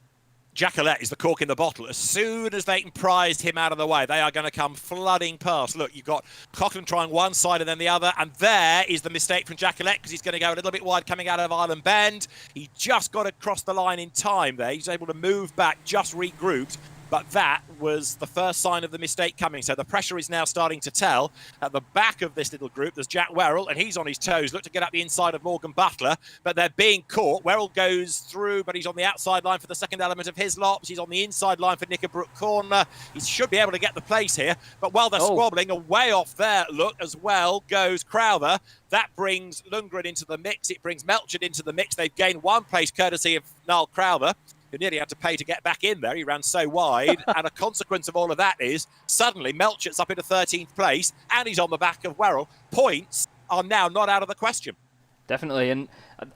Jacquelet is the cork in the bottle. As soon as they can prise him out of the way, they are going to come flooding past. Look, you've got Coughlin trying one side and then the other, and there is the mistake from Jacquelet because he's going to go a little bit wide coming out of Island Bend. He just got across the line in time there. He's able to move back, just regrouped, But that was the first sign of the mistake coming. So the pressure is now starting to tell. At the back of this little group, there's Jack Werrell, and he's on his toes. Look to get up the inside of Morgan Butler, but they're being caught. Werrell goes through, but he's on the outside line for the second element of his lops. He's on the inside line for Knickerbrook Corner. He should be able to get the place here. But while they're squabbling, away off there, look, as well goes Crowther. That brings Lundgren into the mix. It brings Melchett into the mix. They've gained one place courtesy of Niall Crowther, who nearly had to pay to get back in there. He ran so wide. And a consequence of all of that is suddenly Melchett's up into 13th place and he's on the back of Werrell. Points are now not out of the question. Definitely. And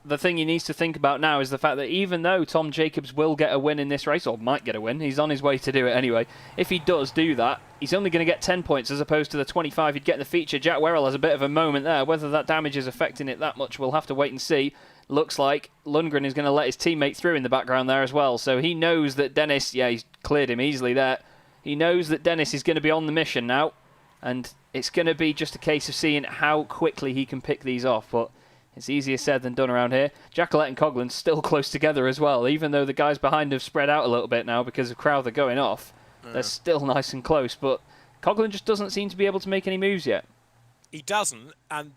the thing he needs to think about now is the fact that even though Tom Jacobs will get a win in this race, or might get a win, he's on his way to do it anyway. If he does do that, he's only going to get 10 points as opposed to the 25 he'd get in the feature. Jack Werrell has a bit of a moment there. Whether that damage is affecting it that much, we'll have to wait and see. Looks like Lundgren is going to let his teammate through in the background there as well. So he knows that Dennis, he's cleared him easily there. He knows that Dennis is going to be on the mission now. And it's going to be just a case of seeing how quickly he can pick these off. But it's easier said than done around here. Jackalette and Coghlan still close together as well. Even though the guys behind have spread out a little bit now because of Crowther going off. They're still nice and close. But Coghlan just doesn't seem to be able to make any moves yet. He doesn't. And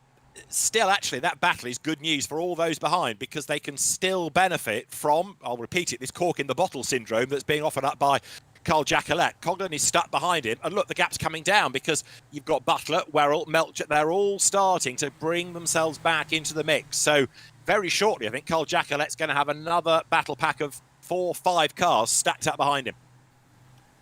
still, actually, that battle is good news for all those behind because they can still benefit from, I'll repeat it, this cork in the bottle syndrome that's being offered up by Carl Jackalette. Coghlan is stuck behind him. And look, the gap's coming down because you've got Butler, Werrell, Melchett. They're all starting to bring themselves back into the mix. So very shortly, I think Carl Jackalette's going to have another battle pack of 4 or 5 cars stacked up behind him.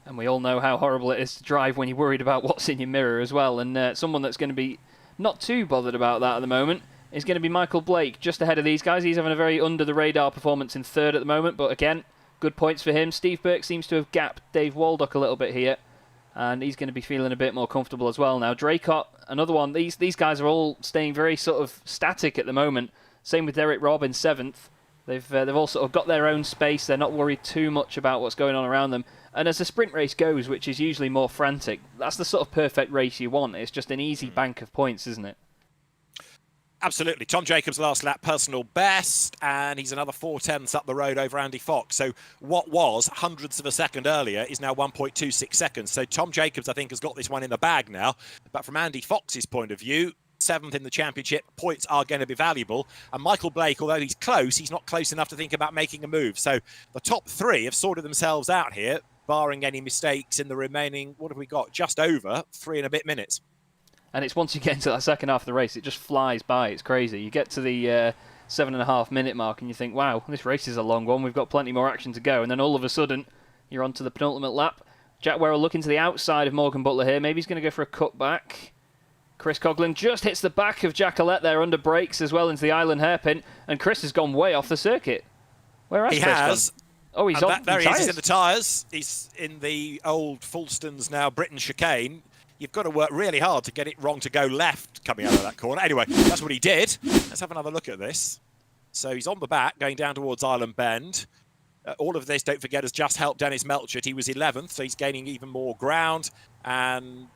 And we all know how horrible it is to drive when you're worried about what's in your mirror as well. And someone that's going to be not too bothered about that at the moment is going to be Michael Blake, just ahead of these guys. He's having a very under-the-radar performance in third at the moment, but again, good points for him. Steve Burke seems to have gapped Dave Waldock a little bit here, and he's going to be feeling a bit more comfortable as well now. Draycott, another one. These guys are all staying very sort of static at the moment. Same with Derek Robb in 7th. They've all sort of got their own space. They're not worried too much about what's going on around them. And as a sprint race goes, which is usually more frantic, that's the sort of perfect race you want. It's just an easy bank of points, isn't it? Absolutely. Tom Jacobs' last lap, personal best, and he's another 4/10 up the road over Andy Fox. So what was hundredths of a second earlier is now 1.26 seconds. So Tom Jacobs, I think, has got this one in the bag now. But from Andy Fox's point of view, 7th in the championship, points are going to be valuable. And Michael Blake, although he's close, he's not close enough to think about making a move. So the top 3 have sorted themselves out here, barring any mistakes in the remaining, what have we got? Just over 3 and a bit minutes. And it's once you get into that second half of the race, it just flies by. It's crazy. You get to the 7.5 minute mark and you think, wow, this race is a long one. We've got plenty more action to go. And then all of a sudden, you're on to the penultimate lap. Jack Werrell looking to the outside of Morgan Butler here. Maybe he's going to go for a cutback. Chris Coghlan just hits the back of Jackalette there under brakes as well into the island hairpin. And Chris has gone way off the circuit. Where has He Chris has. gone? Oh, he's on there he is. tyres. He's in the tyres. He's in the old Fulstons now Britain chicane. You've got to work really hard to get it wrong to go left coming out of that corner. Anyway, that's what he did. Let's have another look at this. So he's on the back, going down towards Island Bend. All of this, don't forget, has just helped Dennis Melchett. He was 11th, so he's gaining even more ground. And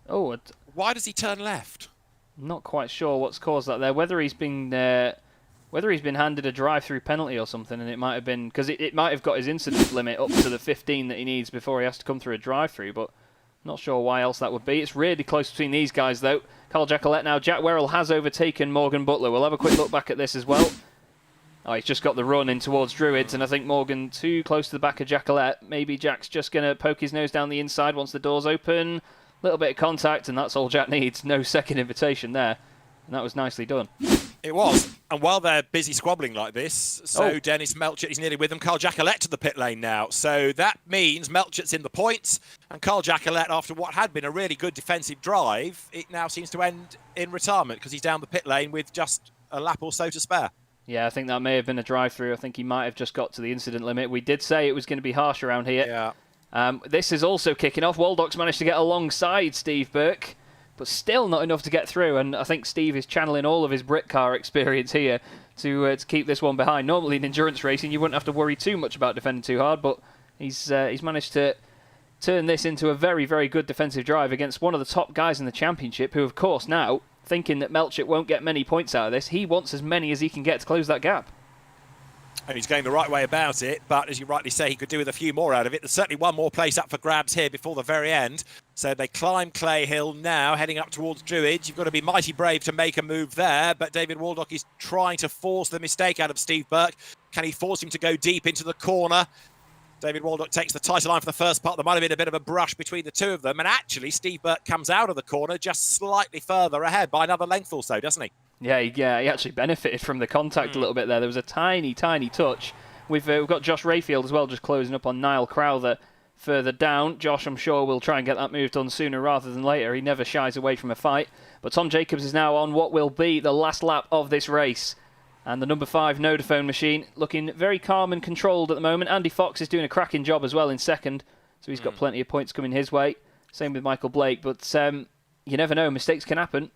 why does he turn left? I'm not quite sure what's caused that there. Whether he's been handed a drive-through penalty or something, and it might have been because it might have got his incident limit up to the 15 that he needs before he has to come through a drive-through, but not sure why else that would be. It's really close between these guys, though. Carl Jackalette now. Jack Werrell has overtaken Morgan Butler. We'll have a quick look back at this as well. Oh, he's just got the run in towards Druids, and I think Morgan too close to the back of Jackalette. Maybe Jack's just going to poke his nose down the inside once the doors open. A little bit of contact, and that's all Jack needs. No second invitation there. And that was nicely done. It was. And while they're busy squabbling like this, Dennis Melchett is nearly with them. Carl Jackalette to the pit lane now. So that means Melchett's in the points. And Carl Jackalette, after what had been a really good defensive drive, it now seems to end in retirement because he's down the pit lane with just a lap or so to spare. Yeah, I think that may have been a drive-through. I think he might have just got to the incident limit. We did say it was going to be harsh around here. Yeah. This is also kicking off. Waldock's managed to get alongside Steve Burke, but still not enough to get through. And I think Steve is channeling all of his Brit car experience here to keep this one behind. Normally in endurance racing, you wouldn't have to worry too much about defending too hard, but he's managed to turn this into a very, very good defensive drive against one of the top guys in the championship, who, of course, now, thinking that Melchett won't get many points out of this, he wants as many as he can get to close that gap. And he's going the right way about it, but as you rightly say, he could do with a few more out of it. There's certainly one more place up for grabs here before the very end. So they climb Clay Hill now, heading up towards Druids. You've got to be mighty brave to make a move there, but David Waldock is trying to force the mistake out of Steve Burke. Can he force him to go deep into the corner? David Waldock takes the title line for the first part. There might have been a bit of a brush between the two of them, and actually Steve Burke comes out of the corner just slightly further ahead by another length or so, doesn't he? Yeah, he actually benefited from the contact a little bit there. There was a tiny, tiny touch. We've got Josh Rayfield as well, just closing up on Niall Crowther further down. Josh, I'm sure, will try and get that move done sooner rather than later. He never shies away from a fight. But Tom Jacobs is now on what will be the last lap of this race. And the number 5 Nodaphone machine looking very calm and controlled at the moment. Andy Fox is doing a cracking job as well in second. So he's got plenty of points coming his way. Same with Michael Blake. But you never know, mistakes can happen.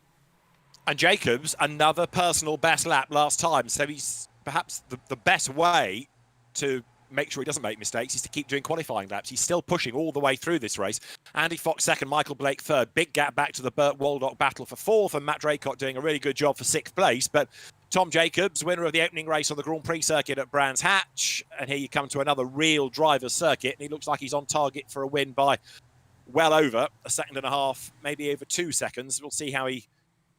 And Jacobs, another personal best lap last time. So he's perhaps the best way to make sure he doesn't make mistakes is to keep doing qualifying laps. He's still pushing all the way through this race. Andy Fox second, Michael Blake third. Big gap back to the Burt Waldock battle for fourth, and Matt Draycott doing a really good job for sixth place. But Tom Jacobs, winner of the opening race on the Grand Prix circuit at Brands Hatch. And here you come to another real driver's circuit, and he looks like he's on target for a win by well over a second and a half, maybe over 2 seconds. We'll see how he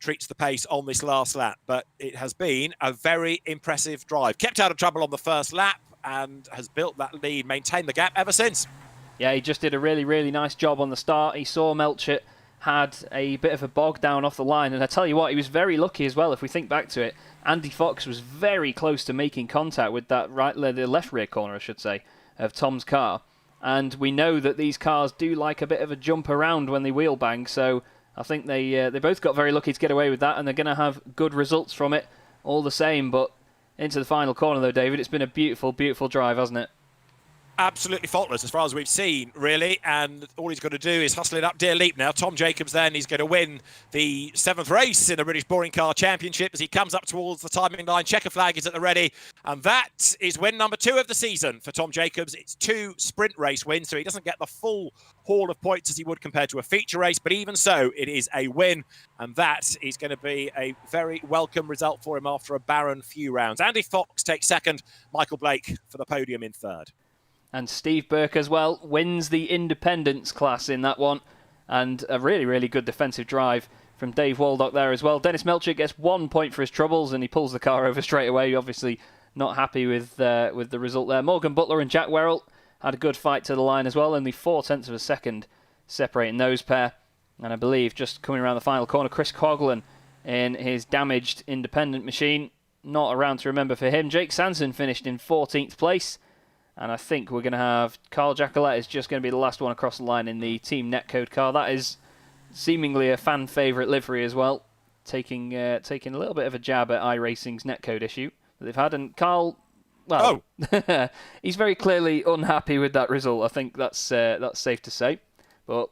treats the pace on this last lap, but it has been a very impressive drive. Kept out of trouble on the first lap and has built that lead, maintained the gap ever since. Yeah, he just did a really, really nice job on the start. He saw Melchett had a bit of a bog down off the line, and I tell you what, he was very lucky as well. If we think back to it, Andy Fox was very close to making contact with that the left rear corner, I should say, of Tom's car. And we know that these cars do like a bit of a jump around when they wheel bang, so I think they both got very lucky to get away with that, and they're going to have good results from it all the same. But into the final corner, though, David, it's been a beautiful, beautiful drive, hasn't it? Absolutely faultless as far as we've seen, really, and all he's got to do is hustle it up Deer Leap now. Tom Jacobs then, he's going to win the 7th race in the British Boring Car Championship as he comes up towards the timing line. Checker flag is at the ready, and that is win number 2 of the season for Tom Jacobs. It's 2 sprint race wins, so he doesn't get the full haul of points as he would compared to a feature race, but even so, it is a win, and that is going to be a very welcome result for him after a barren few rounds. Andy Fox takes second, Michael Blake for the podium in third. And Steve Burke as well wins the independence class in that one. And a really, really good defensive drive from Dave Waldock there as well. Dennis Melchett gets 1 point for his troubles and he pulls the car over straight away. Obviously not happy with the result there. Morgan Butler and Jack Werrell had a good fight to the line as well. Only 0.4 of a second separating those pair. And I believe just coming around the final corner, Chris Coughlin in his damaged independent machine. Not around to remember for him. Jake Sanson finished in 14th place. And I think we're going to have Carl Jacquelet is just going to be the last one across the line in the Team Netcode car. That is seemingly a fan favourite livery as well, taking a little bit of a jab at iRacing's Netcode issue that they've had. And Carl, well, he's very clearly unhappy with that result. I think that's safe to say. But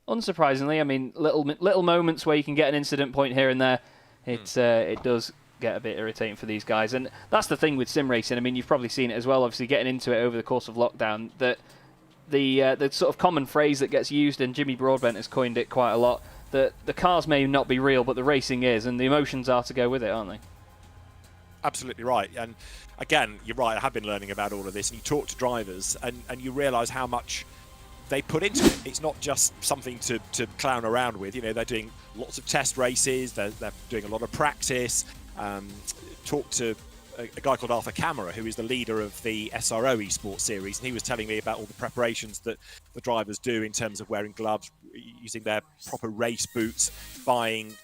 unsurprisingly, I mean, little moments where you can get an incident point here and there, it does get a bit irritating for these guys. And that's the thing with sim racing. I mean, you've probably seen it as well, obviously getting into it over the course of lockdown, that the sort of common phrase that gets used, and Jimmy Broadbent has coined it quite a lot, that the cars may not be real, but the racing is, and the emotions are to go with it, aren't they? Absolutely right. And again, you're right, I have been learning about all of this, and you talk to drivers and you realise how much they put into it. It's not just something to clown around with. You know, they're doing lots of test races, they're doing a lot of practice. Talked to a guy called Arthur Camera, who is the leader of the SRO esports series, and he was telling me about all the preparations that the drivers do in terms of wearing gloves, using their proper race boots, buying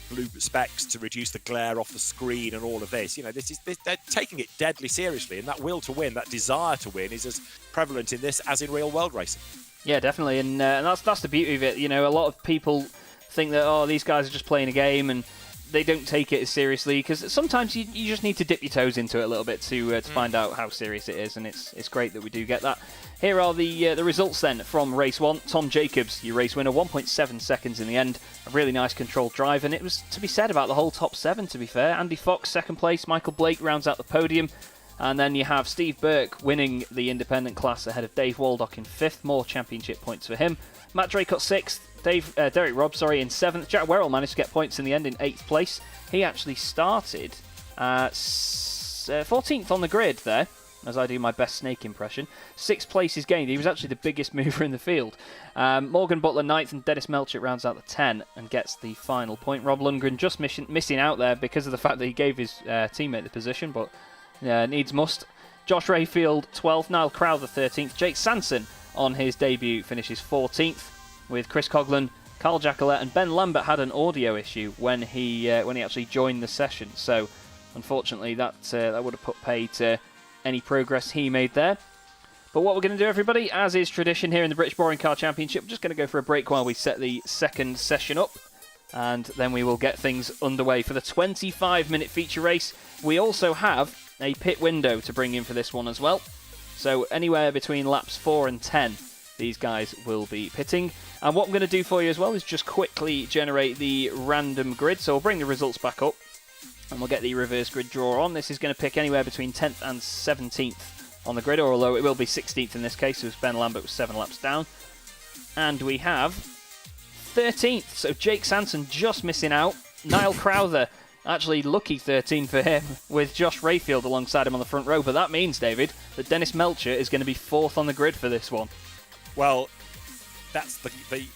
blue specs to reduce the glare off the screen, and all of this. You know, they're taking it deadly seriously, and that will to win, that desire to win, is as prevalent in this as in real world racing. Yeah, definitely, and that's the beauty of it. You know, a lot of people think that these guys are just playing a game and they don't take it as seriously, because sometimes you just need to dip your toes into it a little bit to find out how serious it is, and it's great that we do get that. Here are the results then from race 1. Tom Jacobs, your race winner, 1.7 seconds in the end. A really nice controlled drive, and it was to be said about the whole top 7, to be fair. Andy Fox, second place. Michael Blake rounds out the podium. And then you have Steve Burke winning the independent class ahead of Dave Waldock in 5th. More championship points for him. Matt Draycott 6th. Derek Robb, in 7th. Jack Werrell managed to get points in the end in 8th place. He actually started 14th on the grid there, as I do my best snake impression. 6 places gained. He was actually the biggest mover in the field. Morgan Butler 9th, and Dennis Melchett rounds out the 10 and gets the final point. Rob Lundgren just missing out there because of the fact that he gave his teammate the position, but needs must. Josh Rayfield 12th, Niall Crowther 13th. Jake Sanson on his debut finishes 14th, with Chris Coughlin, Carl Jackalette and Ben Lambert had an audio issue when he actually joined the session. So unfortunately that would have put pay to any progress he made there. But what we're going to do, everybody, as is tradition here in the British Boring Car Championship, we're just going to go for a break while we set the second session up, and then we will get things underway for the 25-minute feature race. We also have a pit window to bring in for this one as well. So anywhere between laps 4 and 10, these guys will be pitting. And what I'm going to do for you as well is just quickly generate the random grid. So we'll bring the results back up, and we'll get the reverse grid draw on. This is going to pick anywhere between 10th and 17th on the grid, or although it will be 16th in this case, as Ben Lambert was 7 laps down. And we have 13th, so Jake Sanson just missing out. Niall Crowther, actually lucky 13 for him, with Josh Rayfield alongside him on the front row. But that means, David, that Dennis Melchett is going to be 4th on the grid for this one. Well, that's the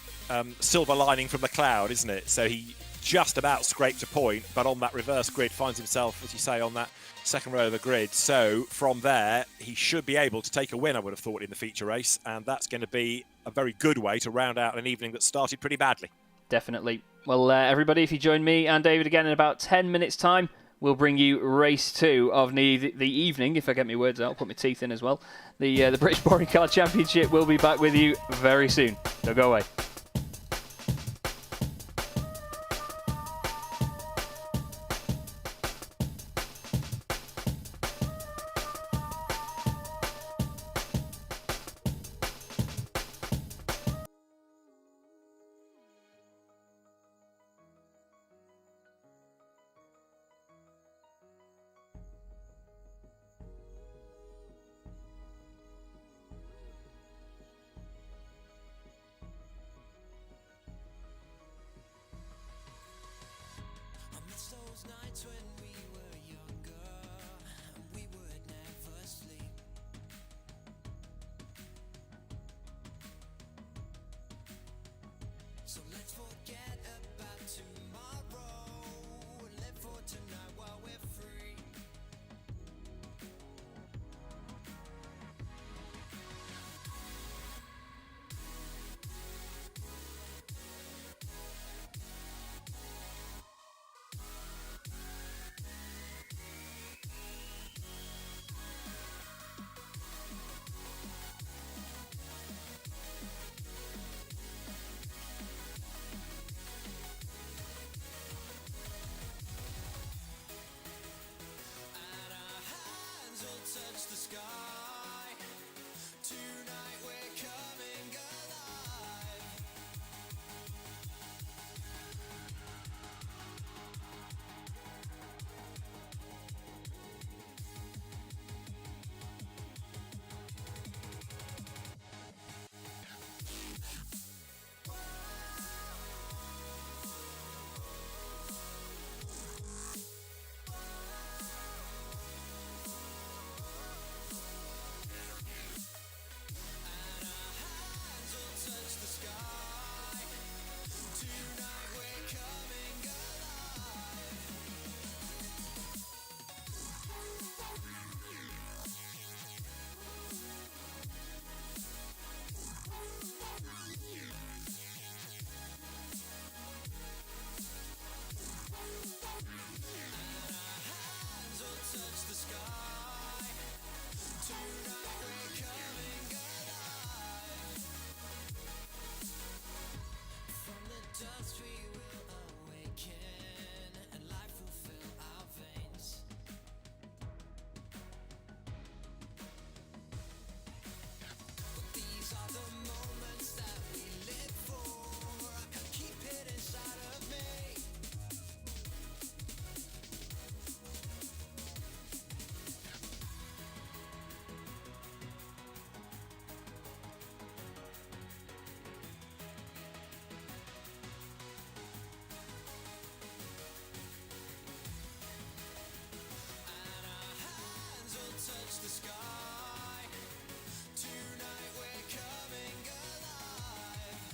silver lining from the cloud, isn't it? So he just about scraped a point, but on that reverse grid finds himself, as you say, on that second row of the grid. So from there, he should be able to take a win, I would have thought, in the feature race, and that's going to be a very good way to round out an evening that started pretty badly. Definitely. Well, everybody, if you join me and David again in about 10 minutes' time, we'll bring you race 2 of the evening. If I get my words out, I'll put my teeth in as well. The British Boring Car Championship will be back with you very soon. Don't go away. touch the sky. Tonight we're coming alive.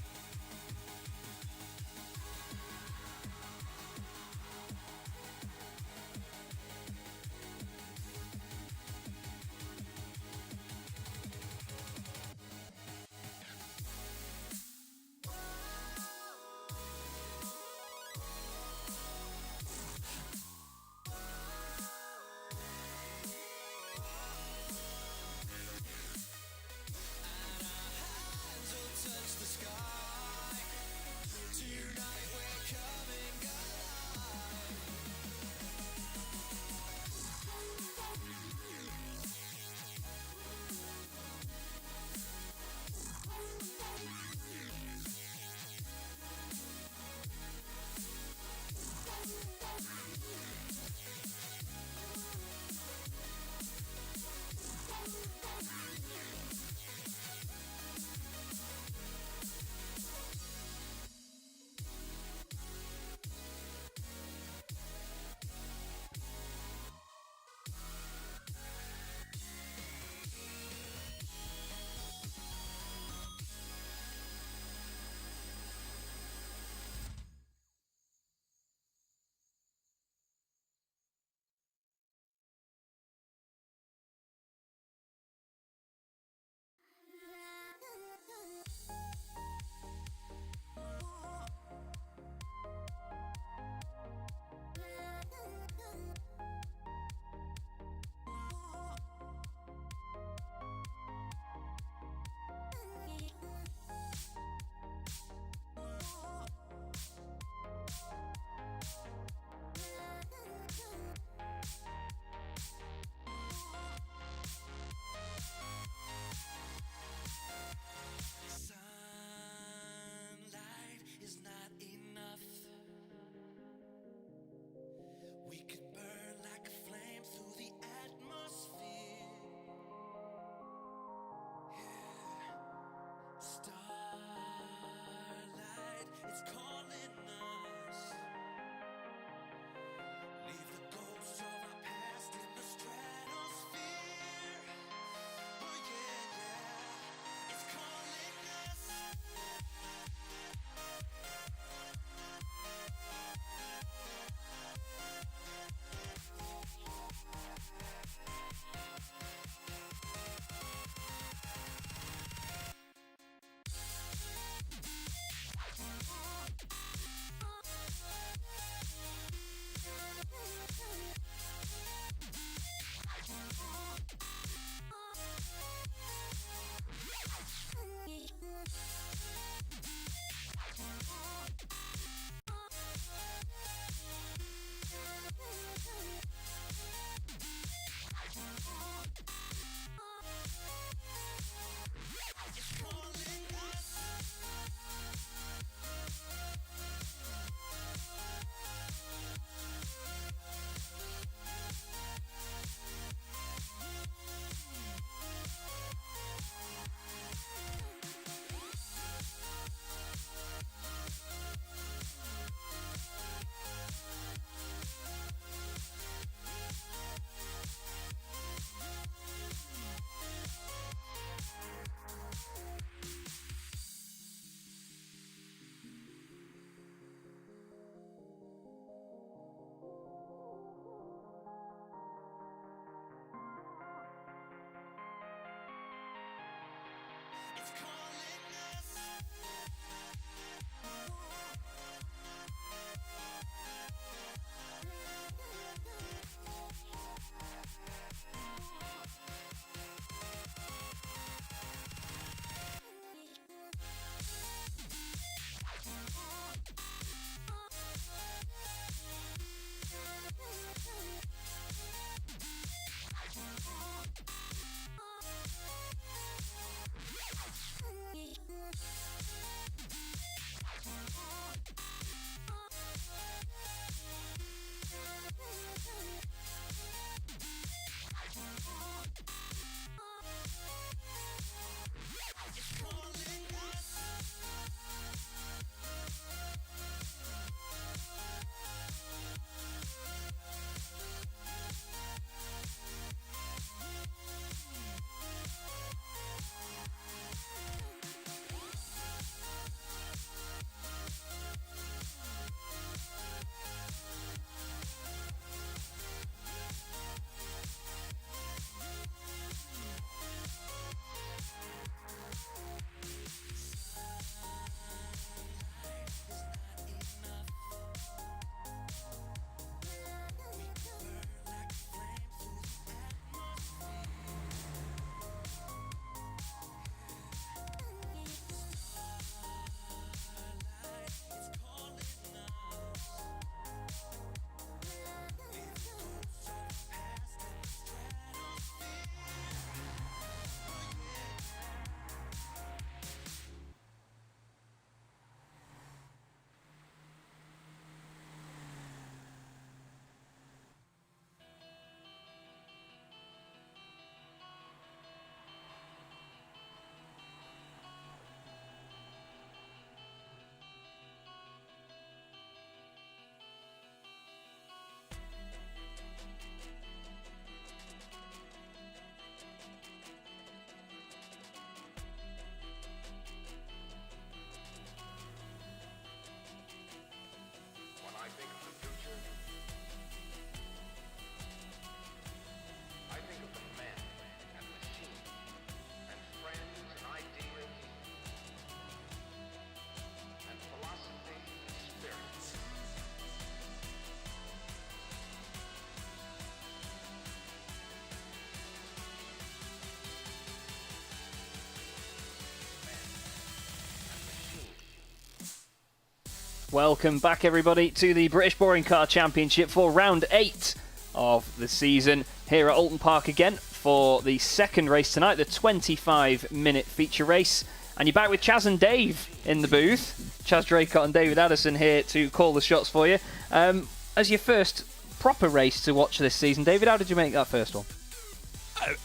Welcome back, everybody, to the British Boring Car Championship for round 8 of the season here at Oulton Park again for the second race tonight, the 25-minute feature race. And you're back with Chaz and Dave in the booth. Chaz Draycott and David Addison here to call the shots for you. As your first proper race to watch this season, David, how did you make that first one?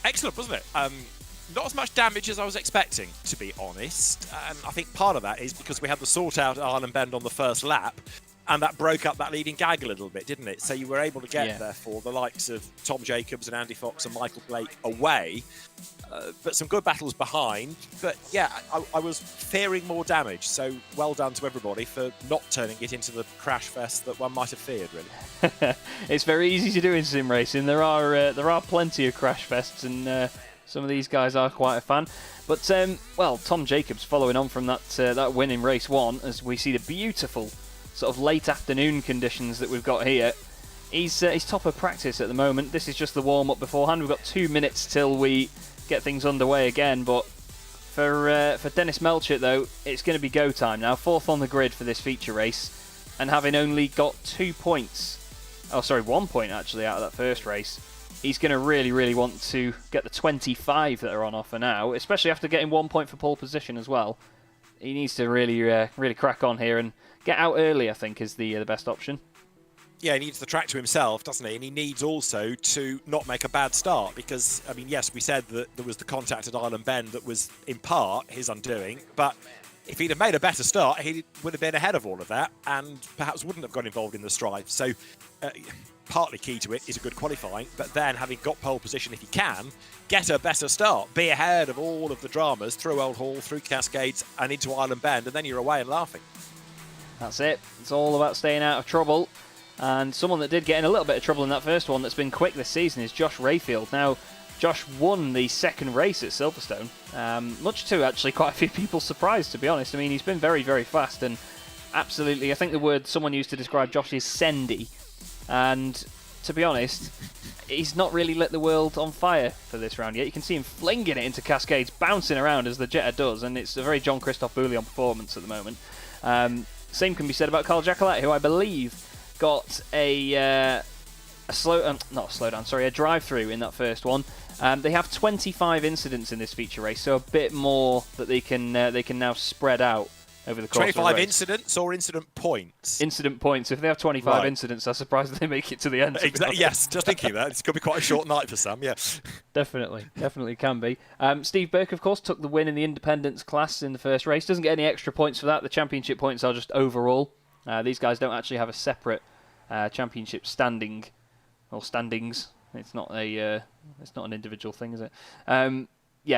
Excellent, wasn't it? Not as much damage as I was expecting, to be honest. And I think part of that is because we had the sort out at Ireland Bend on the first lap, and that broke up that leading gag a little bit, didn't it? So you were able to get, therefore, the likes of Tom Jacobs and Andy Fox and Michael Blake away, but some good battles behind. But yeah, I was fearing more damage, so well done to everybody for not turning it into the crash fest that one might have feared, really. It's very easy to do in sim racing. There are plenty of crash fests, and some of these guys are quite a fan. But, well, Tom Jacobs following on from that win in race 1, as we see the beautiful sort of late afternoon conditions that we've got here. He's top of practice at the moment. This is just the warm-up beforehand. We've got 2 minutes till we get things underway again. But for Dennis Melchett, though, it's going to be go time now. 4th on the grid for this feature race, and having only got 2 points. Oh, sorry, 1 point actually out of that first race. He's going to really want to get the 25 that are on offer now, especially after getting 1 point for pole position as well. He needs to really crack on here and get out early, I think, is the best option. Yeah, he needs the track to himself, doesn't he? And he needs also to not make a bad start because, I mean, yes, we said that there was the contact at Ireland Bend that was, in part, his undoing, but if he'd have made a better start, he would have been ahead of all of that and perhaps wouldn't have got involved in the strife. So, partly key to it is a good qualifying, but then having got pole position, if you can, get a better start. Be ahead of all of the dramas through Old Hall, through Cascades and into Ireland Bend, and then you're away and laughing. That's it. It's all about staying out of trouble. And someone that did get in a little bit of trouble in that first one that's been quick this season is Josh Rayfield. Now, Josh won the second race at Silverstone, much to actually quite a few people surprised, to be honest. I mean, he's been very fast, and absolutely, I think the word someone used to describe Josh is sendy. And to be honest, he's not really lit the world on fire for this round yet. You can see him flinging it into Cascades, bouncing around as the Jetta does, and it's a very Jean-Christophe Bouillon performance at the moment. Same can be said about Carl Jacquelet, who I believe got a drive-through in that first one. They have 25 incidents in this feature race, so a bit more that they can now spread out over the course of the race. 25 incidents or incident points? Incident points. If they have 25 incidents, I'm surprised they make it to the end. Exactly. Yes, just thinking that. It's going to be quite a short night for Sam, yeah. Definitely can be. Steve Burke, of course, took the win in the independence class in the first race. Doesn't get any extra points for that. The championship points are just overall. These guys don't actually have a separate championship standing or standings. It's not an individual thing, is it?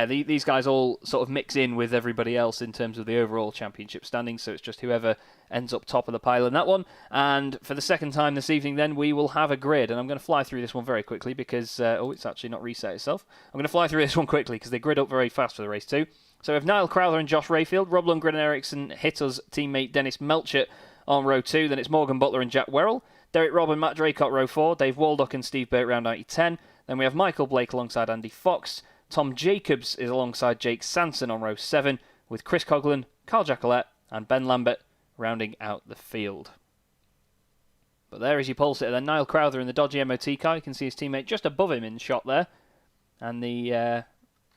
These guys all sort of mix in with everybody else in terms of the overall championship standings, so it's just whoever ends up top of the pile in that one. And for the second time this evening, then, we will have a grid, and I'm going to fly through this one very quickly because, it's actually not reset itself. I'm going to fly through this one quickly because they grid up very fast for the race too. So we have Niall Crowther and Josh Rayfield, Rob Lundgren and Ericsson Hitter's teammate Dennis Melchett on row 2, then it's Morgan Butler and Jack Werrell, Derek Robb and Matt Draycott row 4, Dave Waldock and Steve Burt round 90-10, then we have Michael Blake alongside Andy Fox, Tom Jacobs is alongside Jake Sanson on row 7, with Chris Coughlin, Carl Jacquelet and Ben Lambert rounding out the field. But there is your pole sitter then, Niall Crowther in the dodgy MOT car. You can see his teammate just above him in shot there. And the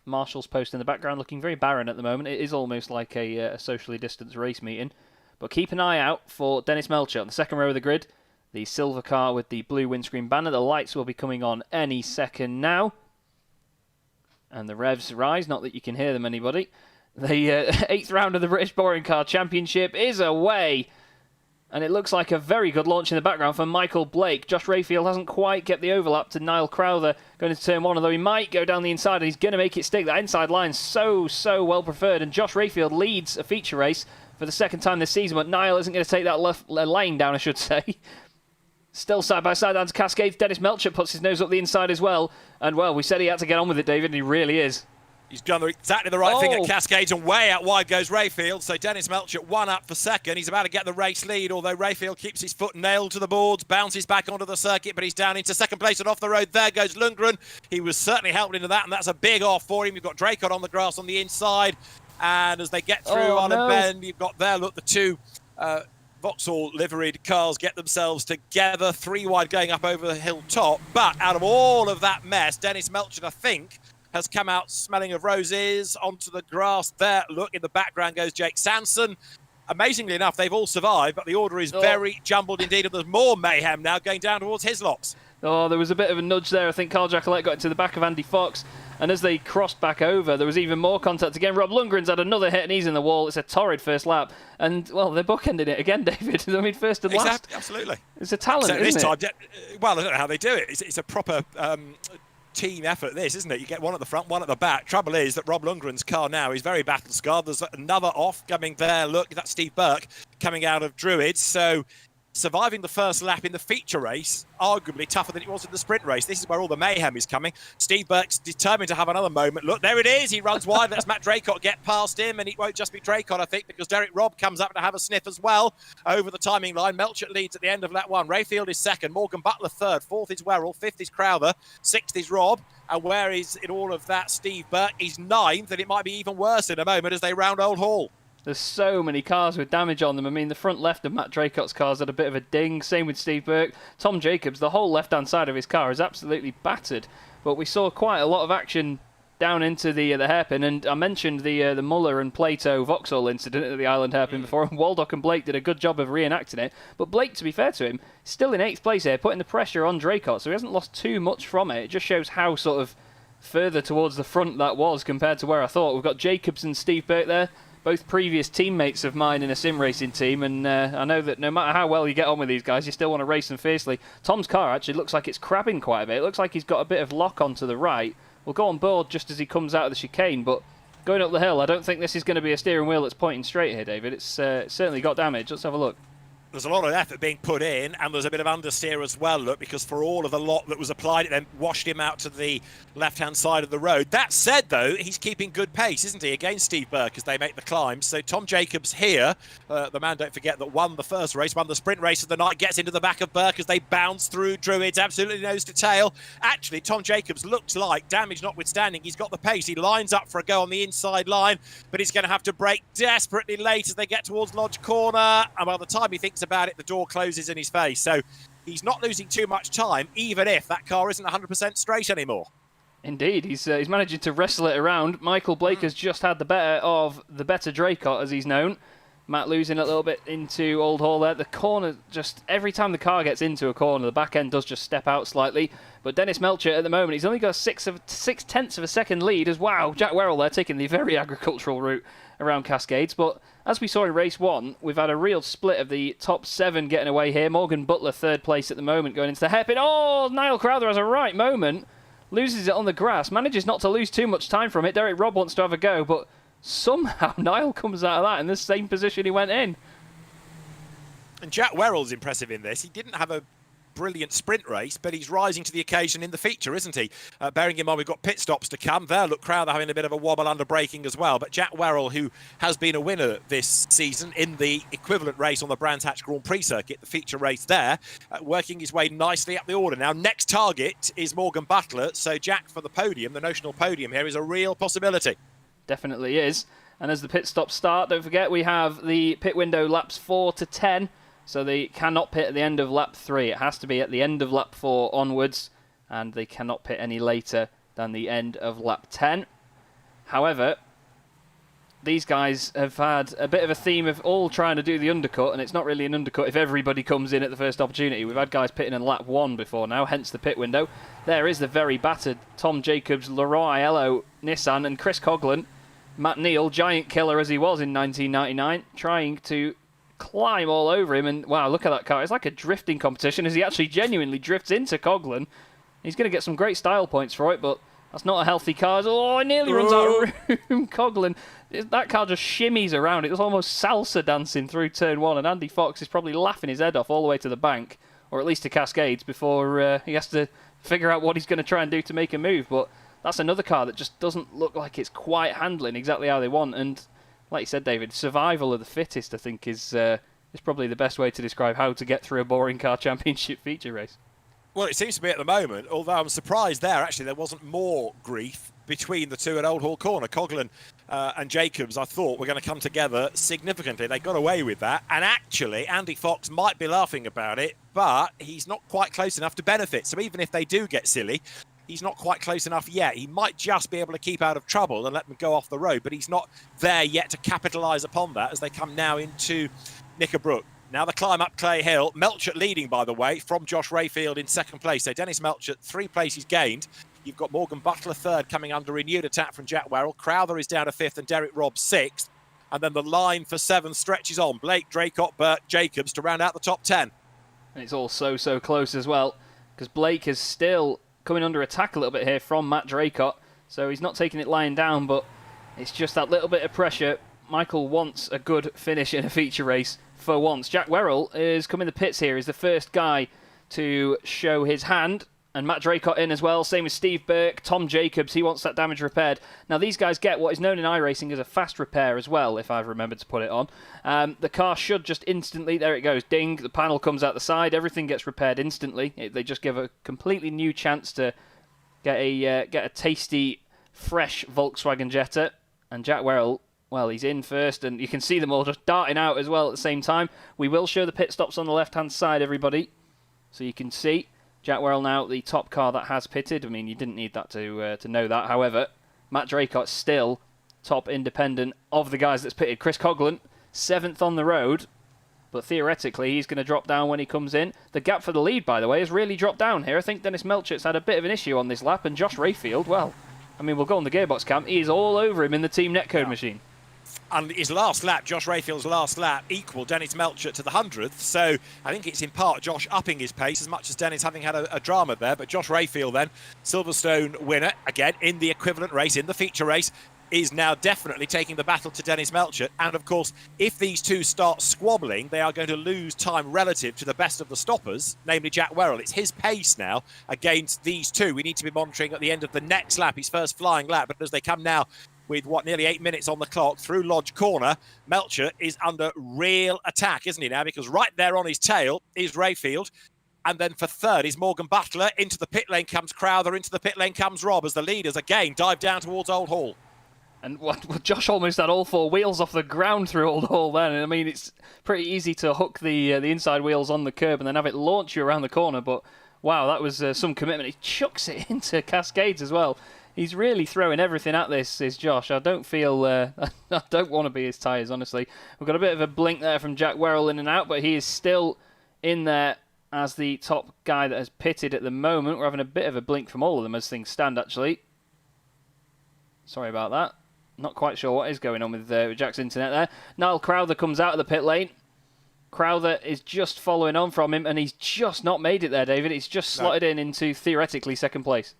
Marshall's post in the background looking very barren at the moment. It is almost like a socially distanced race meeting. But keep an eye out for Dennis Melchett on the second row of the grid. The silver car with the blue windscreen banner. The lights will be coming on any second now. And the revs rise, not that you can hear them, anybody. The 8th round of the British Boring Car Championship is away. And it looks like a very good launch in the background for Michael Blake. Josh Rayfield hasn't quite get the overlap to Niall Crowther going into turn 1, although he might go down the inside and he's going to make it stick. That inside line so well preferred. And Josh Rayfield leads a feature race for the second time this season, but Niall isn't going to take that line down, I should say. Still side by side down to Cascades. Dennis Melchett puts his nose up the inside as well. And, well, we said he had to get on with it, David, and he really is. He's done exactly the right thing at Cascades, and way out wide goes Rayfield. So Dennis Melchett 1 up for second. He's about to get the race lead, although Rayfield keeps his foot nailed to the boards, bounces back onto the circuit, but he's down into second place and off the road. There goes Lundgren. He was certainly helped into that, and that's a big off for him. You've got Draycott on the grass on the inside, and as they get through Ireland Bend, you've got there, look, the two Vauxhall liveried cars get themselves together, 3 wide going up over the hilltop. But out of all of that mess, Dennis Melchett, I think, has come out smelling of roses onto the grass there. Look, in the background goes Jake Sanson. Amazingly enough, they've all survived, but the order is very jumbled indeed, and there's more mayhem now going down towards Hislops. Oh, there was a bit of a nudge there. I think Carl Jacqueline got into the back of Andy Fox, and as they crossed back over, there was even more contact again. Rob Lundgren's had another hit, and he's in the wall. It's a torrid first lap, and, well, they're bookending it again, David. I mean, first and last. Absolutely. It's a talent, so isn't this it? time, well, I don't know how they do it. It's a proper team effort, this, isn't it? You get one at the front, one at the back. Trouble is that Rob Lundgren's car now is very battle-scarred. There's another off coming there. Look, that's Steve Burke coming out of Druids. So surviving the first lap in the feature race, arguably tougher than it was in the sprint race. This is where all the mayhem is coming. Steve Burke's determined to have another moment. Look, there it is. He runs wide. Lets Matt Draycott get past him, and it won't just be Draycott, I think, because Derek Robb comes up to have a sniff as well over the timing line. Melchett leads at the end of lap 1. Rayfield is second. Morgan Butler third. Fourth is Werrell. Fifth is Crowther. Sixth is Robb. And where is in all of that Steve Burke? He's ninth, and it might be even worse in a moment as they round Old Hall. There's so many cars with damage on them. I mean, the front left of Matt Draycott's car's had a bit of a ding. Same with Steve Burke. Tom Jacobs, the whole left-hand side of his car is absolutely battered. But we saw quite a lot of action down into the hairpin. And I mentioned the Muller and Plato Vauxhall incident at the Island hairpin before. And Waldock and Blake did a good job of reenacting it. But Blake, to be fair to him, still in 8th place here, putting the pressure on Draycott. So he hasn't lost too much from it. It just shows how sort of further towards the front that was compared to where I thought. We've got Jacobs and Steve Burke there. Both previous teammates of mine in a sim racing team, and I know that no matter how well you get on with these guys, you still want to race them fiercely. Tom's car actually looks like it's crabbing quite a bit. It looks like he's got a bit of lock onto the right. We'll go on board just as he comes out of the chicane, but going up the hill, I don't think this is going to be a steering wheel that's pointing straight here, David. It's certainly got damage. Let's have a look. There's a lot of effort being put in, and there's a bit of understeer as well, look, because for all of the lot that was applied, it then washed him out to the left-hand side of the road. That said, though, he's keeping good pace, isn't he, against Steve Burke as they make the climb. So Tom Jacobs here, the man, don't forget, that won the first race, won the sprint race of the night, gets into the back of Burke as they bounce through Druids, absolutely nose to tail. Actually, Tom Jacobs looks like, damage notwithstanding, he's got the pace. He lines up for a go on the inside line, but he's going to have to brake desperately late as they get towards Lodge Corner. And by the time he thinks about it, the door closes in his face. So he's not losing too much time, even if that car isn't 100% straight anymore. Indeed, he's managing to wrestle it around. Michael Blake has just had the better of the better Draycott, as he's known. Matt losing a little bit into Old Hall there. The corner, just every time the car gets into a corner, the back end does just step out slightly. But Dennis Melchett at the moment, he's only got 6/10 of a second lead as wow. Jack Werrell there taking the very agricultural route around Cascades. But as we saw in race 1, we've had a real split of the top 7 getting away here. Morgan Butler third place at the moment going into the hairpin. Oh, Niall Crowther has a right moment. Loses it on the grass. Manages not to lose too much time from it. Derek Robb wants to have a go, but somehow Niall comes out of that in the same position he went in. And Jack Werrell's impressive in this. He didn't have a brilliant sprint race, but he's rising to the occasion in the feature, isn't he? Bearing in mind we've got pit stops to come. There, look, Crowther having a bit of a wobble under braking as well. But Jack Werrell, who has been a winner this season in the equivalent race on the Brands Hatch Grand Prix circuit, the feature race there, working his way nicely up the order. Now, next target is Morgan Butler. So Jack for the podium, the notional podium here, is a real possibility. Definitely is. And as the pit stops start, don't forget we have the pit window laps 4 to 10. So they cannot pit at the end of lap 3. It has to be at the end of lap 4 onwards. And they cannot pit any later than the end of lap 10. However, these guys have had a bit of a theme of all trying to do the undercut. And it's not really an undercut if everybody comes in at the first opportunity. We've had guys pitting in lap 1 before now, hence the pit window. There is the very battered Tom Jacobs, Leroy Aiello, Nissan, and Chris Coughlin. Matt Neal, giant killer as he was in 1999, trying to climb all over him, and wow, look at that car. It's like a drifting competition as he actually genuinely drifts into Coughlin. He's going to get some great style points for it, but that's not a healthy car. Oh, it nearly runs out of room. Coughlin, that car just shimmies around. It was almost salsa dancing through turn 1, and Andy Fox is probably laughing his head off all the way to the bank, or at least to Cascades, before he has to figure out what he's going to try and do to make a move. But that's another car that just doesn't look like it's quite handling exactly how they want. And like you said, David, survival of the fittest, I think, is probably the best way to describe how to get through a boring car championship feature race. Well, it seems to be at the moment, although I'm surprised actually there wasn't more grief between the two at Old Hall Corner. Coughlin and Jacobs, I thought, were going to come together significantly. They got away with that. And actually, Andy Fox might be laughing about it, but he's not quite close enough to benefit. So even if they do get silly, he's not quite close enough yet. He might just be able to keep out of trouble and let them go off the road, but he's not there yet to capitalise upon that as they come now into Knickerbrook. Now the climb up Clay Hill. Melchett leading, by the way, from Josh Rayfield in second place. So Dennis Melchett, 3 places gained. You've got Morgan Butler third, coming under renewed attack from Jack Werrell. Crowther is down to 5th and Derek Robb 6th. And then the line for 7 stretches on. Blake, Draycott, Burt, Jacobs to round out the top 10. And it's all so close as well, because Blake is still coming under attack a little bit here from Matt Draycott. So he's not taking it lying down, but it's just that little bit of pressure. Michael wants a good finish in a feature race for once. Jack Werrell is coming the pits here. He's the first guy to show his hand. And Matt Draycott in as well. Same with Steve Burke, Tom Jacobs. He wants that damage repaired. Now, these guys get what is known in iRacing as a fast repair as well, if I've remembered to put it on. The car should just instantly, there it goes, ding, the panel comes out the side, everything gets repaired instantly. They just give a completely new chance to get a tasty, fresh Volkswagen Jetta. And Jack Werrell, well, he's in first, and you can see them all just darting out as well at the same time. We will show the pit stops on the left-hand side, everybody, so you can see. Jack Werrell now, the top car that has pitted. I mean, you didn't need that to know that. However, Matt Draycott still top independent of the guys that's pitted. Chris Coughlin, 7th on the road, but theoretically he's going to drop down when he comes in. The gap for the lead, by the way, has really dropped down here. I think Dennis Melchett's had a bit of an issue on this lap, and Josh Rayfield, well, I mean, we'll go on the gearbox cam. He is all over him in the team netcode machine. And his last lap, Josh Rayfield's last lap, equalled Dennis Melchett to the 100th. So I think it's in part Josh upping his pace as much as Dennis having had a drama there. But Josh Rayfield then, Silverstone winner, again in the equivalent race, in the feature race, is now definitely taking the battle to Dennis Melchett. And of course, if these two start squabbling, they are going to lose time relative to the best of the stoppers, namely Jack Werrell. It's his pace now against these two. We need to be monitoring at the end of the next lap, his first flying lap. But as they come now with, nearly 8 minutes on the clock through Lodge Corner, Melchett is under real attack, isn't he now? Because right there on his tail is Rayfield. And then for third is Morgan Butler. Into the pit lane comes Crowther. Into the pit lane comes Robb as the leaders again dive down towards Old Hall. And Josh almost had all 4 wheels off the ground through Old Hall then. I mean, it's pretty easy to hook the inside wheels on the curb and then have it launch you around the corner. But wow, that was some commitment. He chucks it into Cascades as well. He's really throwing everything at this, is Josh. I don't feel... I don't want to be his tyres, honestly. We've got a bit of a blink there from Jack Werrell in and out, but he is still in there as the top guy that has pitted at the moment. We're having a bit of a blink from all of them as things stand, actually. Sorry about that. Not quite sure what is going on with Jack's internet there. Niall Crowther comes out of the pit lane. Crowther is just following on from him, and he's just not made it there, David. He's just slotted in into, theoretically, second place.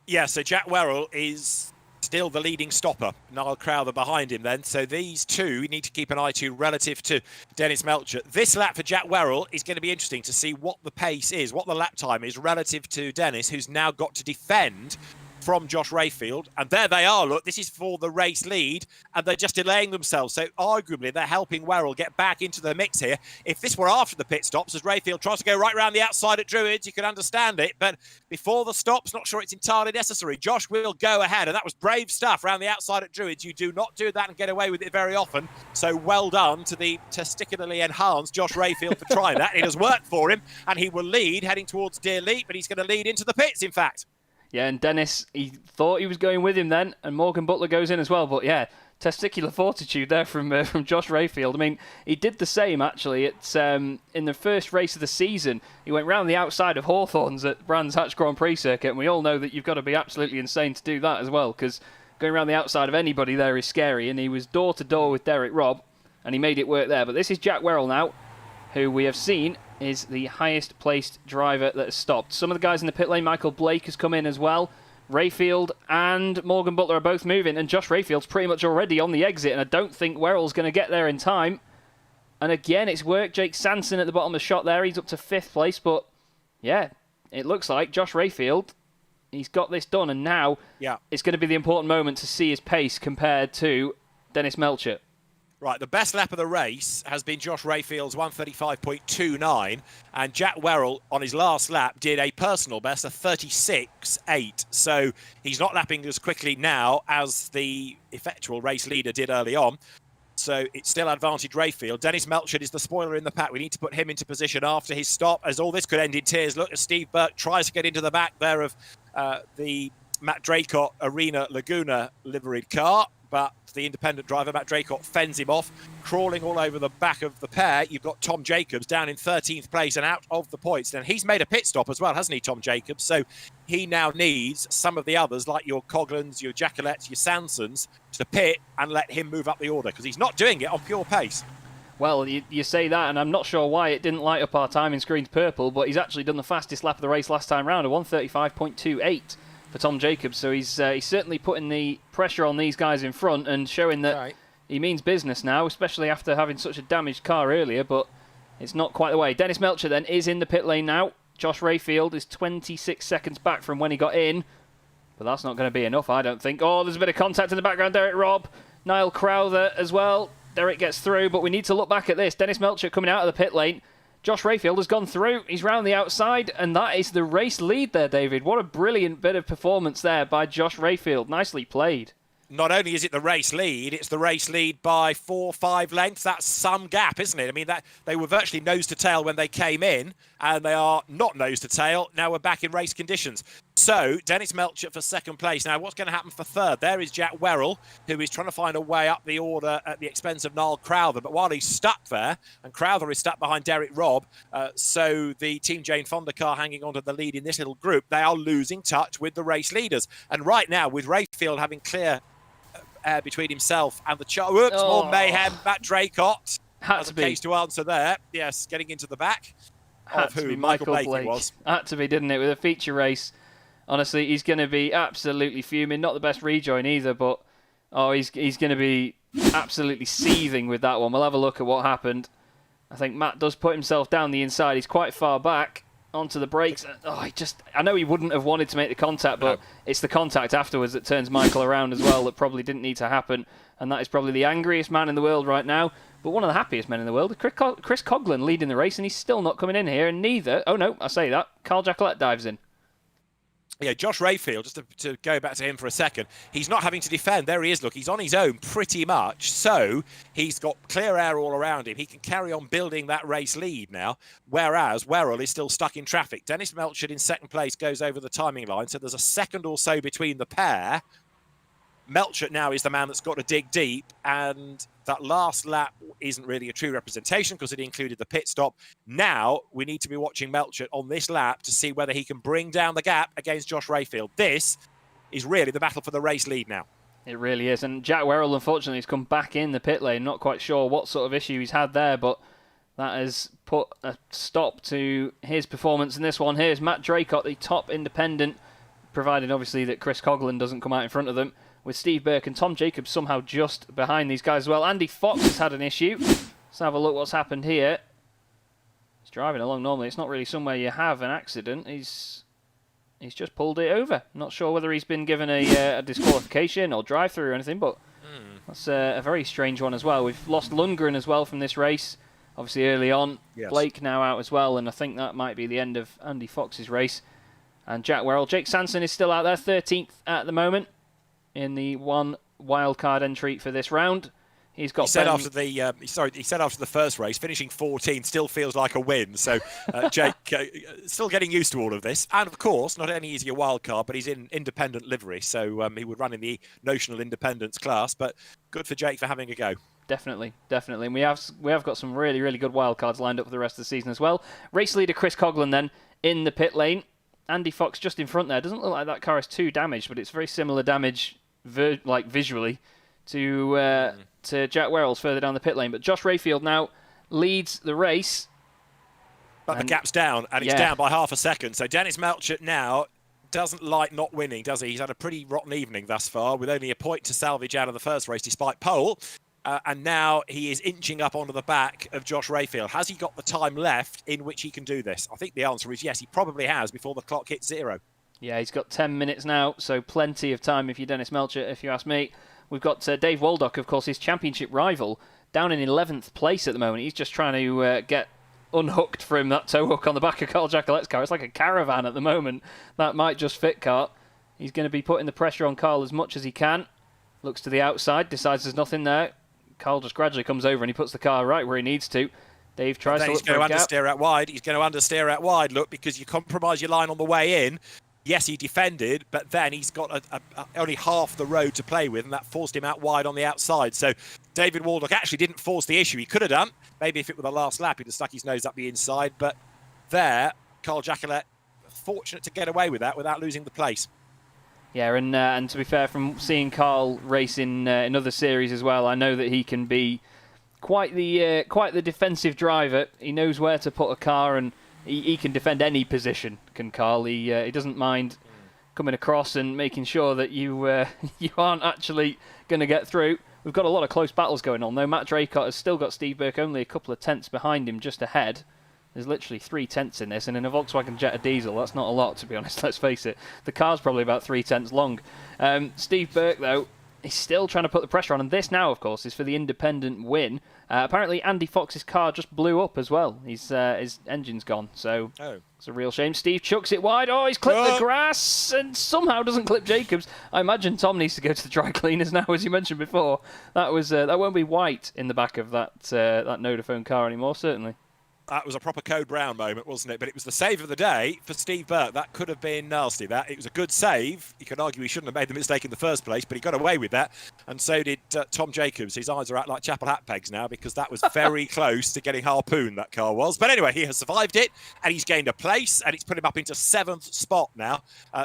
Yeah, so Jack Werrell is still the leading stopper. Niall Crowther behind him then. So these two we need to keep an eye to relative to Dennis Melchett. This lap for Jack Werrell is going to be interesting to see what the pace is, what the lap time is relative to Dennis, who's now got to defend from Josh Rayfield. And there they are, look, this is for the race lead, and they're just delaying themselves. So arguably they're helping Werrell get back into the mix here. If this were after the pit stops, as Rayfield tries to go right round the outside at Druids, you can understand it. But before the stops, not sure it's entirely necessary. Josh will go ahead, and that was brave stuff round the outside at Druids. You do not do that and get away with it very often. So well done to the testicularly enhanced Josh Rayfield for trying that. It has worked for him, and he will lead heading towards Deer Leap, but he's going to lead into the pits, in fact. Yeah, and Dennis, he thought he was going with him then, and Morgan Butler goes in as well. But yeah, testicular fortitude there from Josh Rayfield. I mean, he did the same, actually. It's in the first race of the season. He went round the outside of Hawthorns at Brands Hatch Grand Prix circuit, and we all know that you've got to be absolutely insane to do that as well, because going around the outside of anybody there is scary, and he was door-to-door with Derek Robb, and he made it work there. But this is Jack Werrell now, who we have seen is the highest placed driver that has stopped. Some of the guys in the pit lane, Michael Blake has come in as well. Rayfield and Morgan Butler are both moving, and Josh Rayfield's pretty much already on the exit, and I don't think Werrell's going to get there in time. And again, it's worked. Jake Sanson at the bottom of the shot there. He's up to 5th place, but yeah, it looks like Josh Rayfield, he's got this done, and now it's going to be the important moment to see his pace compared to Dennis Melchett. Right, the best lap of the race has been Josh Rayfield's 1:35.29, and Jack Werrell on his last lap did a personal best of 36.8. So he's not lapping as quickly now as the effectual race leader did early on. So it's still advantage Rayfield. Dennis Melchett is the spoiler in the pack. We need to put him into position after his stop, as all this could end in tears. Look, as Steve Burke tries to get into the back there of the Matt Draycott Arena Laguna liveried car, but the independent driver, Matt Draycott, fends him off, crawling all over the back of the pair. You've got Tom Jacobs down in 13th place and out of the points. And he's made a pit stop as well, hasn't he, Tom Jacobs? So he now needs some of the others, like your Coglins, your Jacquelets, your Sansons, to pit and let him move up the order, because he's not doing it on pure pace. Well, you say that, and I'm not sure why it didn't light up our timing screens purple, but he's actually done the fastest lap of the race last time round, a 1:35.28 for Tom Jacobs. So he's certainly putting the pressure on these guys in front and showing that he means business now, especially after having such a damaged car earlier, but it's not quite the way. Dennis Melchett then is in the pit lane now. Josh Rayfield is 26 seconds back from when he got in, but that's not going to be enough, I don't think. Oh, there's a bit of contact in the background. Derek Robb, Niall Crowther as well. Derek gets through, but we need to look back at this. Dennis Melchett coming out of the pit lane. Josh Rayfield has gone through. He's round the outside, and that is the race lead there, David. What a brilliant bit of performance there by Josh Rayfield. Nicely played. Not only is it the race lead, it's the race lead by 4-5 lengths. That's some gap, isn't it? I mean, that they were virtually nose to tail when they came in, and they are not nose to tail. Now we're back in race conditions. So, Dennis Melchett for second place. Now, what's going to happen for third? There is Jack Werrell, who is trying to find a way up the order at the expense of Niall Crowther. But while he's stuck there, and Crowther is stuck behind Derek Robb, so the Team Jane Fonda car hanging onto the lead in this little group, they are losing touch with the race leaders. And right now, with Rayfield having clear air between himself and the more mayhem, Matt Draycott has a case to answer there. Yes, getting into the back of who Michael Blake was. Had to be, didn't it, with a feature race. Honestly, he's going to be absolutely fuming. Not the best rejoin either, but he's going to be absolutely seething with that one. We'll have a look at what happened. I think Matt does put himself down the inside. He's quite far back onto the brakes. I know he wouldn't have wanted to make the contact, but it's the contact afterwards that turns Michael around as well that probably didn't need to happen, and that is probably the angriest man in the world right now, but one of the happiest men in the world. Chris Coughlin leading the race, and he's still not coming in here, and neither, Carl Jacquelet dives in. Yeah, Josh Rayfield, just to go back to him for a second, he's not having to defend. There he is, look, he's on his own pretty much. So he's got clear air all around him. He can carry on building that race lead now, whereas Werrell is still stuck in traffic. Dennis Melchett in second place goes over the timing line, so there's a second or so between the pair. Melchett now is the man that's got to dig deep, and that last lap isn't really a true representation because it included the pit stop. Now we need to be watching Melchett on this lap to see whether he can bring down the gap against Josh Rayfield. This is really the battle for the race lead now. It really is, and Jack Werrell unfortunately has come back in the pit lane. Not quite sure what sort of issue he's had there, but that has put a stop to his performance in this one. Here's Matt Draycott, the top independent, provided obviously that Chris Coughlin doesn't come out in front of them, with Steve Burke and Tom Jacobs somehow just behind these guys as well. Andy Fox has had an issue. Let's have a look what's happened here. He's driving along normally. It's not really somewhere you have an accident. He's just pulled it over. Not sure whether he's been given a disqualification or drive-through or anything, but that's a very strange one as well. We've lost Lundgren as well from this race, obviously early on. Yes. Blake now out as well, and I think that might be the end of Andy Fox's race. And Jack Werrell. Jake Sanson is still out there, 13th at the moment in the one wildcard entry for this round. He said after the first race, finishing 14th still feels like a win. So Jake still getting used to all of this. And of course, not only is he a wild card, but he's in independent livery. So he would run in the notional independence class. But good for Jake for having a go. Definitely. And we have got some really, really good wild cards lined up for the rest of the season as well. Race leader Chris Coughlin then in the pit lane. Andy Fox just in front there. Doesn't look like that car is too damaged, but it's very similar damage visually to Jack Werrell's further down the pit lane. But Josh Rayfield now leads the race. But the gap's down, and it's down by half a second. So Dennis Melchett now doesn't like not winning, does he? He's had a pretty rotten evening thus far, with only a point to salvage out of the first race despite pole. And now he is inching up onto the back of Josh Rayfield. Has he got the time left in which he can do this? I think the answer is yes, he probably has before the clock hits 0. Yeah, he's got 10 minutes now, so plenty of time if you're Dennis Melchett, if you ask me. We've got Dave Waldock, of course, his championship rival, down in 11th place at the moment. He's just trying to get unhooked from that tow hook on the back of Carl Jacquelette's car. It's like a caravan at the moment. That might just fit Carl. He's going to be putting the pressure on Carl as much as he can. Looks to the outside, decides there's nothing there. Carl just gradually comes over and he puts the car right where he needs to. Dave tries to look for a gap. He's going to understeer out wide. He's going to understeer out wide, look, because you compromise your line on the way in. Yes, he defended, but then he's got only half the road to play with, and that forced him out wide on the outside. So David Waldock actually didn't force the issue. He could have done. Maybe if it were the last lap, he'd have stuck his nose up the inside. But there, Carl Jacquelette, fortunate to get away with that without losing the place. Yeah, and to be fair, from seeing Carl race in other series as well, I know that he can be quite the defensive driver. He knows where to put a car, and he can defend any position, can Carl. He doesn't mind coming across and making sure that you you aren't actually going to get through. We've got a lot of close battles going on, though. Matt Draycott has still got Steve Burke only a couple of tenths behind him, just ahead. There's literally 3 tenths in this, and in a Volkswagen Jetta diesel, that's not a lot, to be honest, let's face it. The car's probably about 3 tenths long. Steve Burke, though, he's still trying to put the pressure on, and this now, of course, is for the independent win. Apparently, Andy Fox's car just blew up as well. His engine's gone, so it's a real shame. Steve chucks it wide. Oh, he's clipped the grass and somehow doesn't clip Jacobs. I imagine Tom needs to go to the dry cleaners now, as you mentioned before. That won't be white in the back of that Nodaphone car anymore, certainly. That was a proper Code Brown moment, wasn't it? But it was the save of the day for Steve Burke. That could have been nasty. It was a good save. You could argue he shouldn't have made the mistake in the first place, but he got away with that. And so did Tom Jacobs. His eyes are out like chapel hat pegs now, because that was very close to getting harpooned, that car was. But anyway, he has survived it, and he's gained a place, and it's put him up into 7th spot now.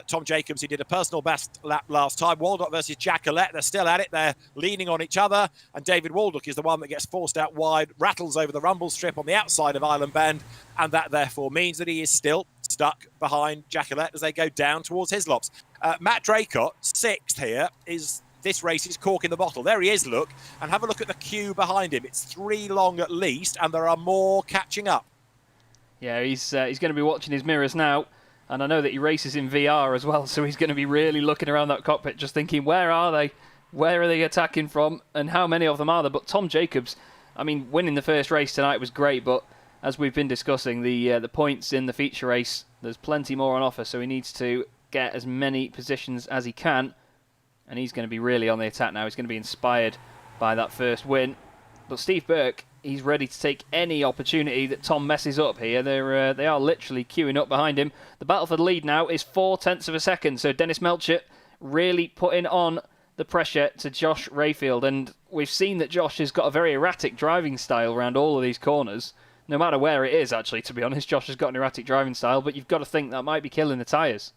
Tom Jacobs, he did a personal best lap last time. Waldock versus Jacquelette. They're still at it. They're leaning on each other. And David Waldock is the one that gets forced out wide, rattles over the rumble strip on the outside of Island Bend, and that therefore means that he is still stuck behind Jacquelette as they go down towards Hislops. Matt Draycott, 6th here, this race is cork in the bottle. There he is, look, and have a look at the queue behind him. It's 3 long at least, and there are more catching up. Yeah, he's going to be watching his mirrors now, and I know that he races in VR as well, so he's going to be really looking around that cockpit, just thinking, where are they? Where are they attacking from? And how many of them are there? But Tom Jacobs, I mean, winning the first race tonight was great, but as we've been discussing, the points in the feature race, there's plenty more on offer, so he needs to get as many positions as he can, and he's going to be really on the attack now. He's going to be inspired by that first win. But Steve Burke, he's ready to take any opportunity that Tom messes up here. They are literally queuing up behind him. The battle for the lead now is 4 tenths of a second, so Dennis Melchett really putting on the pressure to Josh Rayfield, and we've seen that Josh has got a very erratic driving style around all of these corners. No matter where it is, actually, to be honest, Josh has got an erratic driving style, but you've got to think that might be killing the tyres.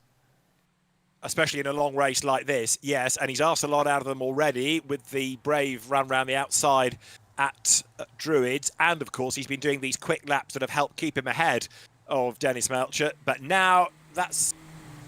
Especially in a long race like this, yes, and he's asked a lot out of them already with the brave run round the outside at Druids, and of course he's been doing these quick laps that have helped keep him ahead of Dennis Melchett, but now that's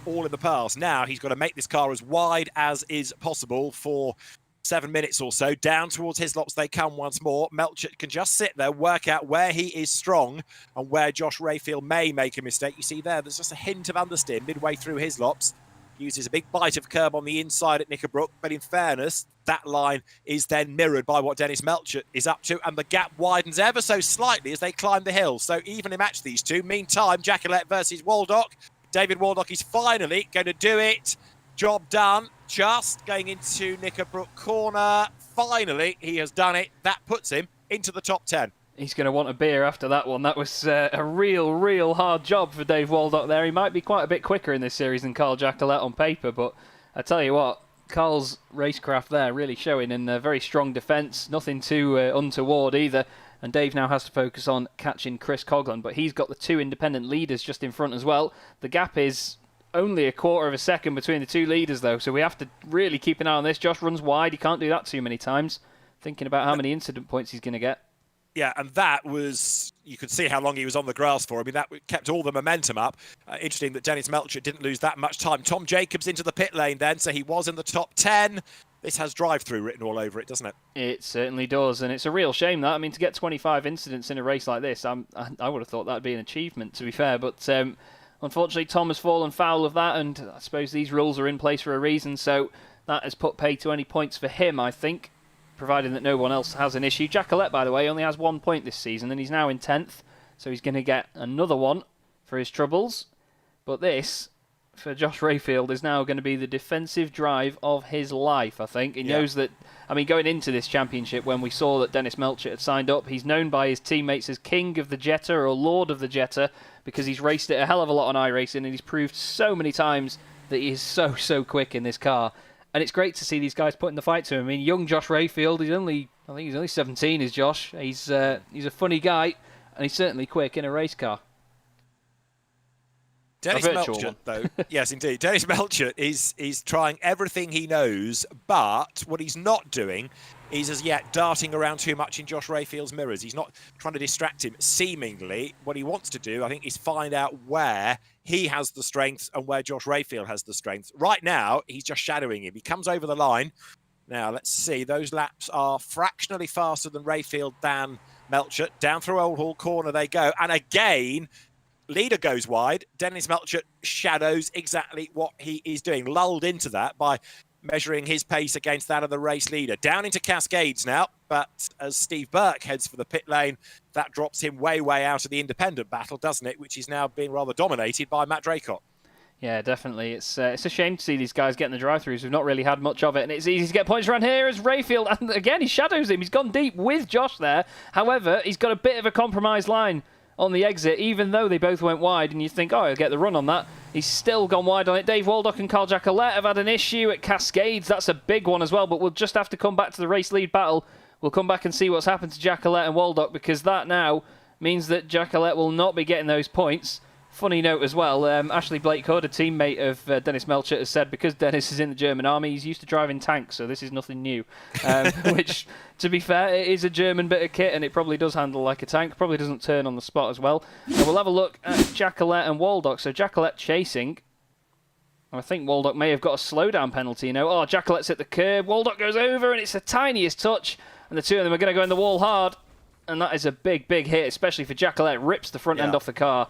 all in the past. Now he's got to make this car as wide as is possible for 7 minutes or so. Down towards Hislops they come once more. Melchett can just sit there, work out where he is strong and where Josh Rayfield may make a mistake. You see there's just a hint of understeer midway through Hislops. Uses a big bite of curb on the inside at Knickerbrook, but in fairness, that line is then mirrored by what Dennis Melchett is up to, and the gap widens ever so slightly as they climb the hill. So evenly match these two. Meantime, Jacquelette versus Waldock. David Waldock is finally going to do it. Job done. Just going into Knickerbrook corner. Finally, he has done it. That puts him into the top 10. He's going to want a beer after that one. That was a real hard job for Dave Waldock there. He might be quite a bit quicker in this series than Carl Jacquelette on paper, but I tell you what, Carl's racecraft there really showing in a very strong defence. Nothing too untoward either. And Dave now has to focus on catching Chris Coughlin, but he's got the 2 independent leaders just in front as well. The gap is only a quarter of a second between the 2 leaders, though, so we have to really keep an eye on this. Josh runs wide. He can't do that too many times. Thinking about how many incident points he's going to get. Yeah, and that was, you could see how long he was on the grass for. I mean, that kept all the momentum up. Interesting that Dennis Melchett didn't lose that much time. Tom Jacobs into the pit lane then, so he was in the top 10. This has drive-through written all over it, doesn't it? It certainly does, and it's a real shame that. I mean, to get 25 incidents in a race like this, I would have thought that would be an achievement, to be fair, but unfortunately Tom has fallen foul of that, and I suppose these rules are in place for a reason, so that has put pay to any points for him, I think. providing that no one else has an issue. Jackalette, by the way, only has 1 point this season, and he's now in 10th, so he's going to get another one for his troubles. But this, for Josh Rayfield, is now going to be the defensive drive of his life, I think. He knows that, I mean, going into this championship, when we saw that Dennis Melchett had signed up, he's known by his teammates as King of the Jetta or Lord of the Jetta, because he's raced it a hell of a lot on iRacing, and he's proved so many times that he is so quick in this car. And it's great to see these guys putting the fight to him. I mean, young Josh Rayfield, I think he's only 17, is Josh. He's a funny guy, and he's certainly quick in a race car. Dennis Melchett, though, yes, indeed. Dennis Melchett is trying everything he knows, but what he's not doing is as yet darting around too much in Josh Rayfield's mirrors. He's not trying to distract him. Seemingly, what he wants to do, I think, is find out where he has the strength and where Josh Rayfield has the strength. Right now, he's just shadowing him. He comes over the line. Now, let's see. Those laps are fractionally faster than Rayfield than Melchett. Down through Old Hall Corner they go. And again, leader goes wide. Dennis Melchett shadows exactly what he is doing, lulled into that by measuring his pace against that of the race leader. Down into Cascades now, but as Steve Burke heads for the pit lane, that drops him way out of the independent battle, doesn't it? Which is now being rather dominated by Matt Draycott. Yeah, definitely. It's a shame to see these guys getting the drive-throughs. We've not really had much of it, and it's easy to get points around here as Rayfield, and again, he shadows him. He's gone deep with Josh there. However, he's got a bit of a compromised line on the exit, even though they both went wide, and you think, oh, he'll get the run on that. He's still gone wide on it. Dave Waldock and Carl Jackalette have had an issue at Cascades. That's a big one as well, but we'll just have to come back to the race lead battle. We'll come back and see what's happened to Jackalette and Waldock, because that now means that Jackalette will not be getting those points. Funny note as well, Ashley Blake Hood, a teammate of Dennis Melchett, has said because Dennis is in the German army, he's used to driving tanks, so this is nothing new. Which, to be fair, it is a German bit of kit, and it probably does handle like a tank. Probably doesn't turn on the spot as well. So we'll have a look at Jackalette and Waldock. So Jackalette chasing. I think Waldock may have got a slowdown penalty, Oh, Jackalette's at the curb. Waldock goes over, and it's the tiniest touch. And the two of them are going to go in the wall hard. And that is a big hit, especially for Jackalette. Rips the front end off the car.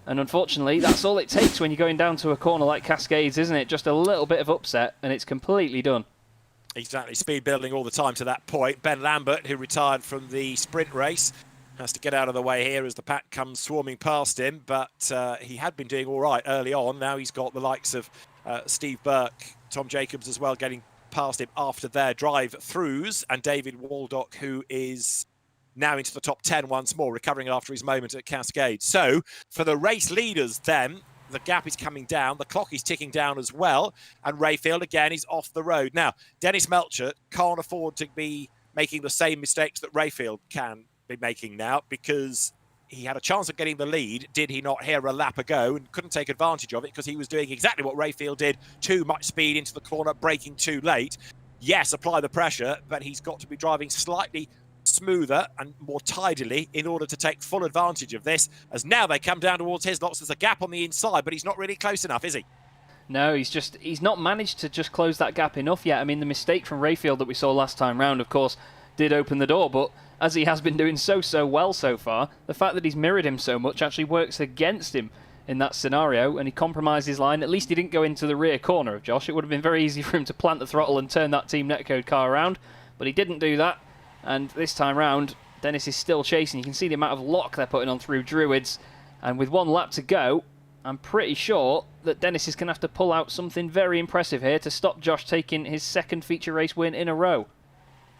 And unfortunately, that's all it takes when you're going down to a corner like Cascades, isn't it? Just a little bit of upset, and it's completely done. Exactly. Speed building all the time to that point. Ben Lambert, who retired from the sprint race, has to get out of the way here as the pack comes swarming past him. But he had been doing all right early on. Now he's got the likes of Steve Burke, Tom Jacobs as well, getting past him after their drive-throughs. And David Waldock, who is now into the top 10 once more, recovering after his moment at Cascade. So for the race leaders then, the gap is coming down, the clock is ticking down as well, and Rayfield again is off the road. Now, Dennis Melchett can't afford to be making the same mistakes that Rayfield can be making now, because he had a chance of getting the lead, did he not, here a lap ago, and couldn't take advantage of it because he was doing exactly what Rayfield did, too much speed into the corner, braking too late. Yes, apply the pressure, but he's got to be driving slightly smoother and more tidily in order to take full advantage of this, as now they come down towards his lots. There's a gap on the inside, but he's not really close enough, is he? No, he's not managed to just close that gap enough yet. I mean, the mistake from Rayfield that we saw last time round, of course, did open the door, but as he has been doing so well so far, the fact that he's mirrored him so much actually works against him in that scenario, and he compromised his line. At least he didn't go into the rear corner of Josh. It would have been very easy for him to plant the throttle and turn that Team Netcode car around, but he didn't do that. And this time round, Dennis is still chasing. You can see the amount of lock they're putting on through Druids. And with one lap to go, I'm pretty sure that Dennis is going to have to pull out something very impressive here to stop Josh taking his second feature race win in a row.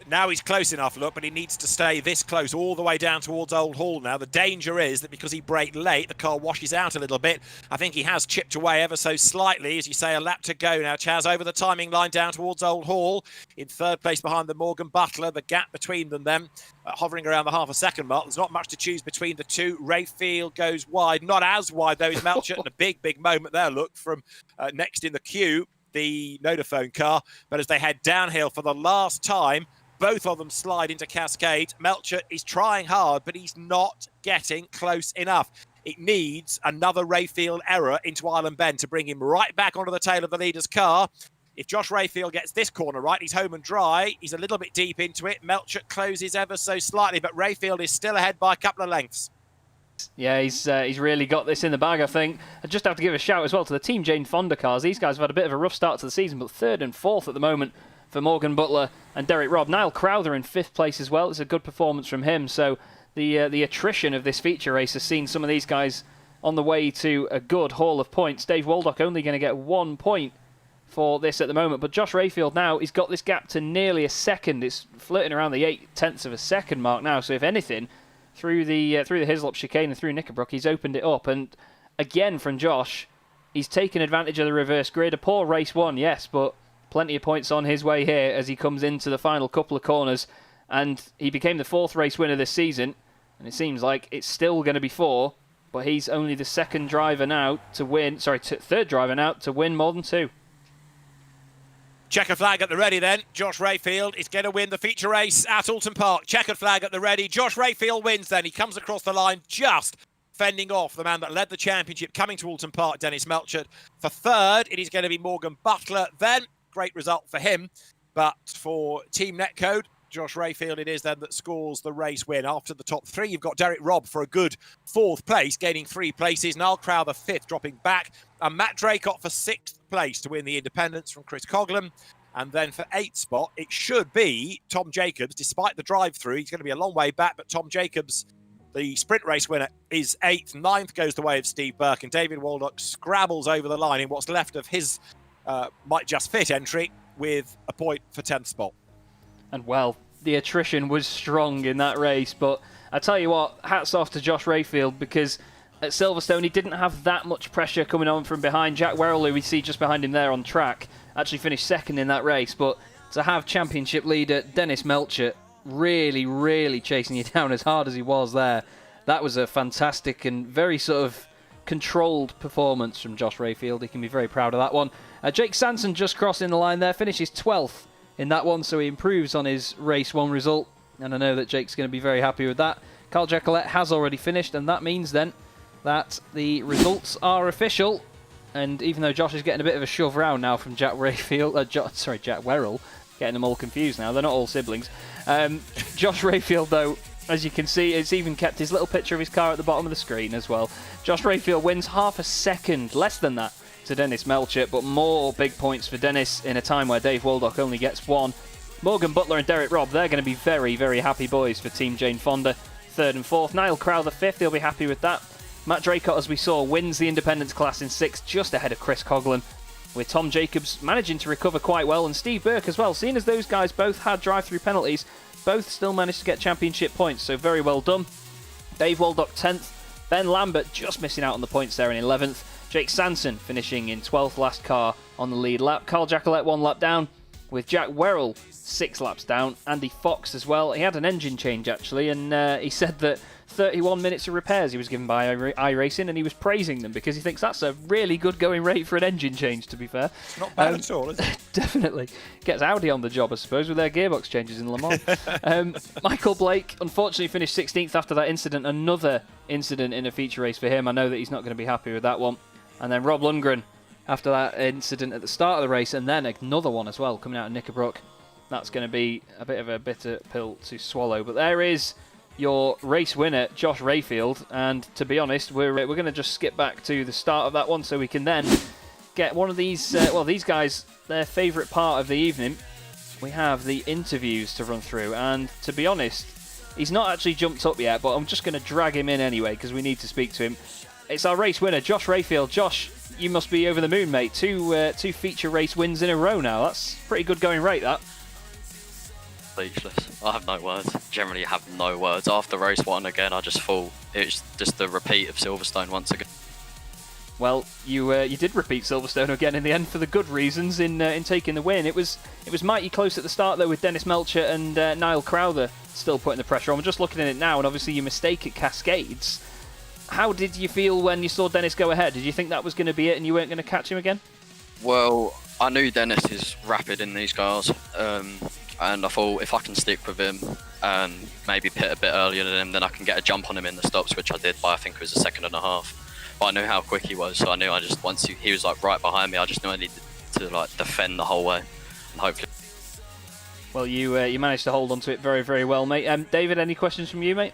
Now he's close enough, look, but he needs to stay this close all the way down towards Old Hall now. The danger is that because he braked late, the car washes out a little bit. I think he has chipped away ever so slightly. As you say, a lap to go now. Chaz over the timing line down towards Old Hall. In third place behind the Morgan Butler. The gap between them then hovering around the half a second mark. There's not much to choose between the two. Rayfield goes wide. Not as wide, though, is Melchett. And a big moment there, look, from next in the queue, the Nodaphone car. But as they head downhill for the last time, both of them slide into Cascade. Melchett is trying hard, but he's not getting close enough. It needs another Rayfield error into Island Bend to bring him right back onto the tail of the leader's car. If Josh Rayfield gets this corner right, he's home and dry. He's a little bit deep into it. Melchett closes ever so slightly, but Rayfield is still ahead by a couple of lengths. Yeah, he's really got this in the bag, I think. I just have to give a shout as well to the Team Jane Fonda cars. These guys have had a bit of a rough start to the season, but third and fourth at the moment for Morgan Butler and Derek Robb. Niall Crowther in 5th place as well. It's a good performance from him. So the attrition of this feature race has seen some of these guys on the way to a good haul of points. Dave Waldock only going to get 1 point for this at the moment, but Josh Rayfield now, he's got this gap to nearly a second. It's flirting around the 0.8 of a second mark now, so if anything, through the Hislop chicane and through Knickerbrook, he's opened it up. And again from Josh, he's taken advantage of the reverse grid. A poor race one, yes, but plenty of points on his way here as he comes into the final couple of corners, and he became the 4th race winner this season, and it seems like it's still going to be 4, but he's only the third driver now to win more than 2. Checkered flag at the ready then. Josh Rayfield is going to win the feature race at Oulton Park. Checkered flag at the ready. Josh Rayfield wins then. He comes across the line just fending off the man that led the championship coming to Oulton Park, Dennis Melchett. For 3rd, it is going to be Morgan Butler then. Great result for him. But for Team Netcode, Josh Rayfield it is then that scores the race win. After the top 3, you've got Derek Robb for a good 4th place, gaining 3 places. Niall Crowther 5th, dropping back. And Matt Draycott for 6th place to win the independence from Chris Coghlan. And then for 8th spot, it should be Tom Jacobs. Despite the drive-through, he's going to be a long way back, but Tom Jacobs, the sprint race winner, is 8th. 9th goes the way of Steve Burke, and David Waldock scrabbles over the line in what's left of his might just fit entry with a point for 10th spot. And well, the attrition was strong in that race, but I tell you what, hats off to Josh Rayfield, because at Silverstone he didn't have that much pressure coming on from behind. Jack Werrell, who we see just behind him there on track, actually finished 2nd in that race, but to have championship leader Dennis Melchett really chasing you down as hard as he was there, that was a fantastic and very sort of controlled performance from Josh Rayfield. He can be very proud of that one. Jake Sanson just crossing the line there, finishes 12th in that one, so he improves on his race 1 result, and I know that Jake's going to be very happy with that. Carl Jacquelet has already finished, and that means then that the results are official. And even though Josh is getting a bit of a shove round now from Jack Rayfield, Jack Werrell, getting them all confused now, they're not all siblings. Josh Rayfield, though, as you can see, it's even kept his little picture of his car at the bottom of the screen as well. Josh Rayfield wins half a second, less than that, to Dennis Melchett, but more big points for Dennis in a time where Dave Waldock only gets 1. Morgan Butler and Derek Robb, they're going to be very happy boys for Team Jane Fonda, 3rd and 4th. Niall Crowther 5th, he'll be happy with that. Matt Draycott, as we saw, wins the independence class in 6th, just ahead of Chris Coghlan, with Tom Jacobs managing to recover quite well, and Steve Burke as well. Seeing as those guys both had drive-through penalties, both still managed to get championship points, so very well done. Dave Waldock 10th, Ben Lambert just missing out on the points there in 11th. Jake Sanson finishing in 12th last car on the lead lap. Carl Jacquelet 1 lap down, with Jack Werrell 6 laps down. Andy Fox as well. He had an engine change actually, and he said that 31 minutes of repairs he was given by iRacing, and he was praising them because he thinks that's a really good going rate for an engine change, to be fair. Not bad at all, is it? Definitely. Gets Audi on the job, I suppose, with their gearbox changes in Le Mans. Michael Blake, unfortunately, finished 16th after that incident. Another incident in a feature race for him. I know that he's not going to be happy with that one. And then Rob Lundgren, after that incident at the start of the race, and then another one as well, coming out of Knickerbrook. That's going to be a bit of a bitter pill to swallow. But there is your race winner, Josh Rayfield, and to be honest, we're going to just skip back to the start of that one so we can then get one of these, these guys, their favourite part of the evening. We have the interviews to run through, and to be honest, he's not actually jumped up yet, but I'm just going to drag him in anyway because we need to speak to him. It's our race winner, Josh Rayfield. Josh, you must be over the moon, mate. Two feature race wins in a row now. That's pretty good going rate, that. Speechless. I have no words. Generally have no words. After race 1 again, I just thought it was just the repeat of Silverstone once again. Well, you did repeat Silverstone again in the end for the good reasons in taking the win. It was mighty close at the start though, with Dennis Melchett and Niall Crowther still putting the pressure on. I'm just looking at it now, and obviously your mistake at Cascades. How did you feel when you saw Dennis go ahead? Did you think that was going to be it and you weren't going to catch him again? Well, I knew Dennis is rapid in these cars, and I thought if I can stick with him and maybe pit a bit earlier than him, then I can get a jump on him in the stops, which I did by I think it was a second and a half. But I knew how quick he was, so I knew once he was like right behind me, I just knew I needed to like defend the whole way, and hopefully. Well, you managed to hold on to it very, very well, mate. David, any questions from you, mate?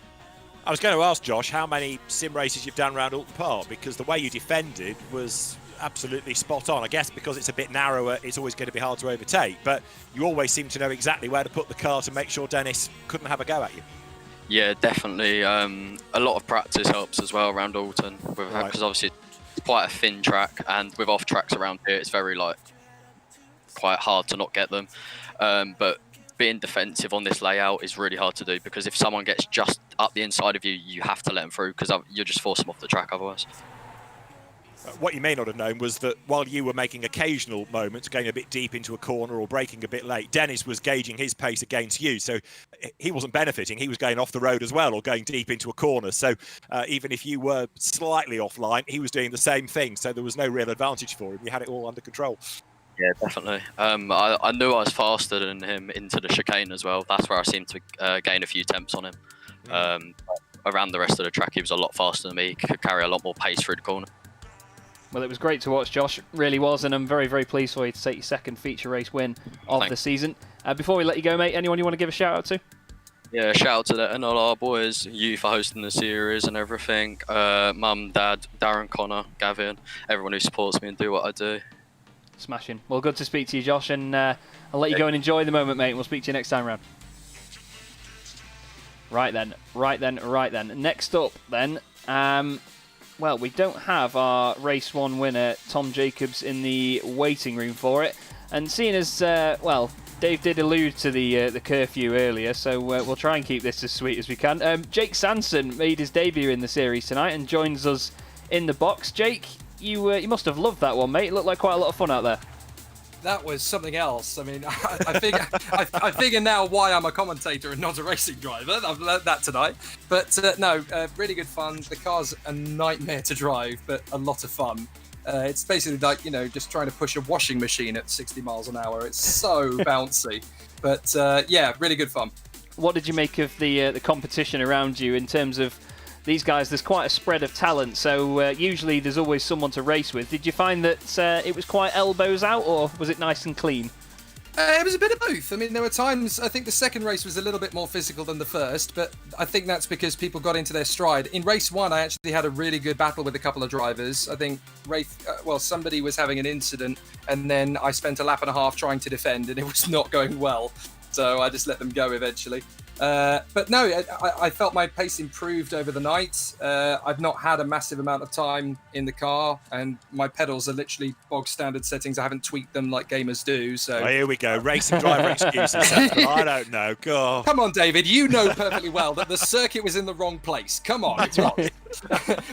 I was going to ask Josh how many sim races you've done around Oulton Park, because the way you defended was absolutely spot on. I guess because it's a bit narrower, it's always going to be hard to overtake, but you always seem to know exactly where to put the car to make sure Dennis couldn't have a go at you. Yeah, definitely. A lot of practice helps as well around Oulton, because obviously it's quite a thin track, and with off tracks around here, it's very quite hard to not get them. But being defensive on this layout is really hard to do, because if someone gets just up the inside of you, you have to let them through, because you'll just force them off the track otherwise. What you may not have known was that while you were making occasional moments, going a bit deep into a corner or braking a bit late, Dennis was gauging his pace against you. So he wasn't benefiting. He was going off the road as well, or going deep into a corner. So even if you were slightly offline, he was doing the same thing. So there was no real advantage for him. You had it all under control. Yeah, definitely. I knew I was faster than him into the chicane as well. That's where I seemed to gain a few temps on him. Around the rest of the track, he was a lot faster than me. He could carry a lot more pace through the corner. Well, it was great to watch, Josh. Really was, and I'm very, very pleased for you to take your second feature race win of the season. Before we let you go, mate, anyone you want to give a shout out to? Yeah, shout out to the NLR boys, you for hosting the series and everything. Mum, Dad, Darren, Connor, Gavin, everyone who supports me and do what I do. Smashing. Well, good to speak to you, Josh, and I'll let you go and enjoy the moment, mate. We'll speak to you next time round. Right then. Next up, then, well, we don't have our race 1 winner, Tom Jacobs, in the waiting room for it. And seeing as, well, Dave did allude to the curfew earlier, so we'll try and keep this as sweet as we can. Jake Sanson made his debut in the series tonight and joins us in the box. Jake, you must have loved that one, mate. It looked like quite a lot of fun out there. That was something else. I mean, I figure now why I'm a commentator and not a racing driver. I've learnt that tonight. But no, really good fun. The car's a nightmare to drive, but a lot of fun. It's basically like, just trying to push a washing machine at 60 miles an hour. It's so bouncy. But yeah, really good fun. What did you make of the competition around you in terms of these guys? There's quite a spread of talent, so usually there's always someone to race with. Did you find that it was quite elbows out, or was it nice and clean? It was a bit of both. I mean, there were times, I think the second race was a little bit more physical than the first, but I think that's because people got into their stride. In race 1, I actually had a really good battle with a couple of drivers. I think somebody was having an incident, and then I spent a lap and a half trying to defend, and it was not going well. So I just let them go eventually. But no, I felt my pace improved over the night. I've not had a massive amount of time in the car, and my pedals are literally bog standard settings. I haven't tweaked them like gamers do. So here we go, racing driver excuses. I don't know. God. Come on, David. You know perfectly well that the circuit was in the wrong place. Come on, it's not.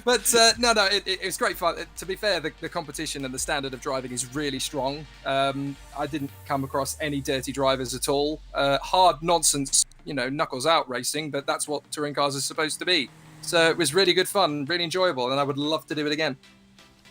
But no, it was great fun. To be fair, the competition and the standard of driving is really strong. I didn't come across any dirty drivers at all. Hard nonsense, knuckles out racing, but that's what touring cars are supposed to be. So it was really good fun, really enjoyable, and I would love to do it again.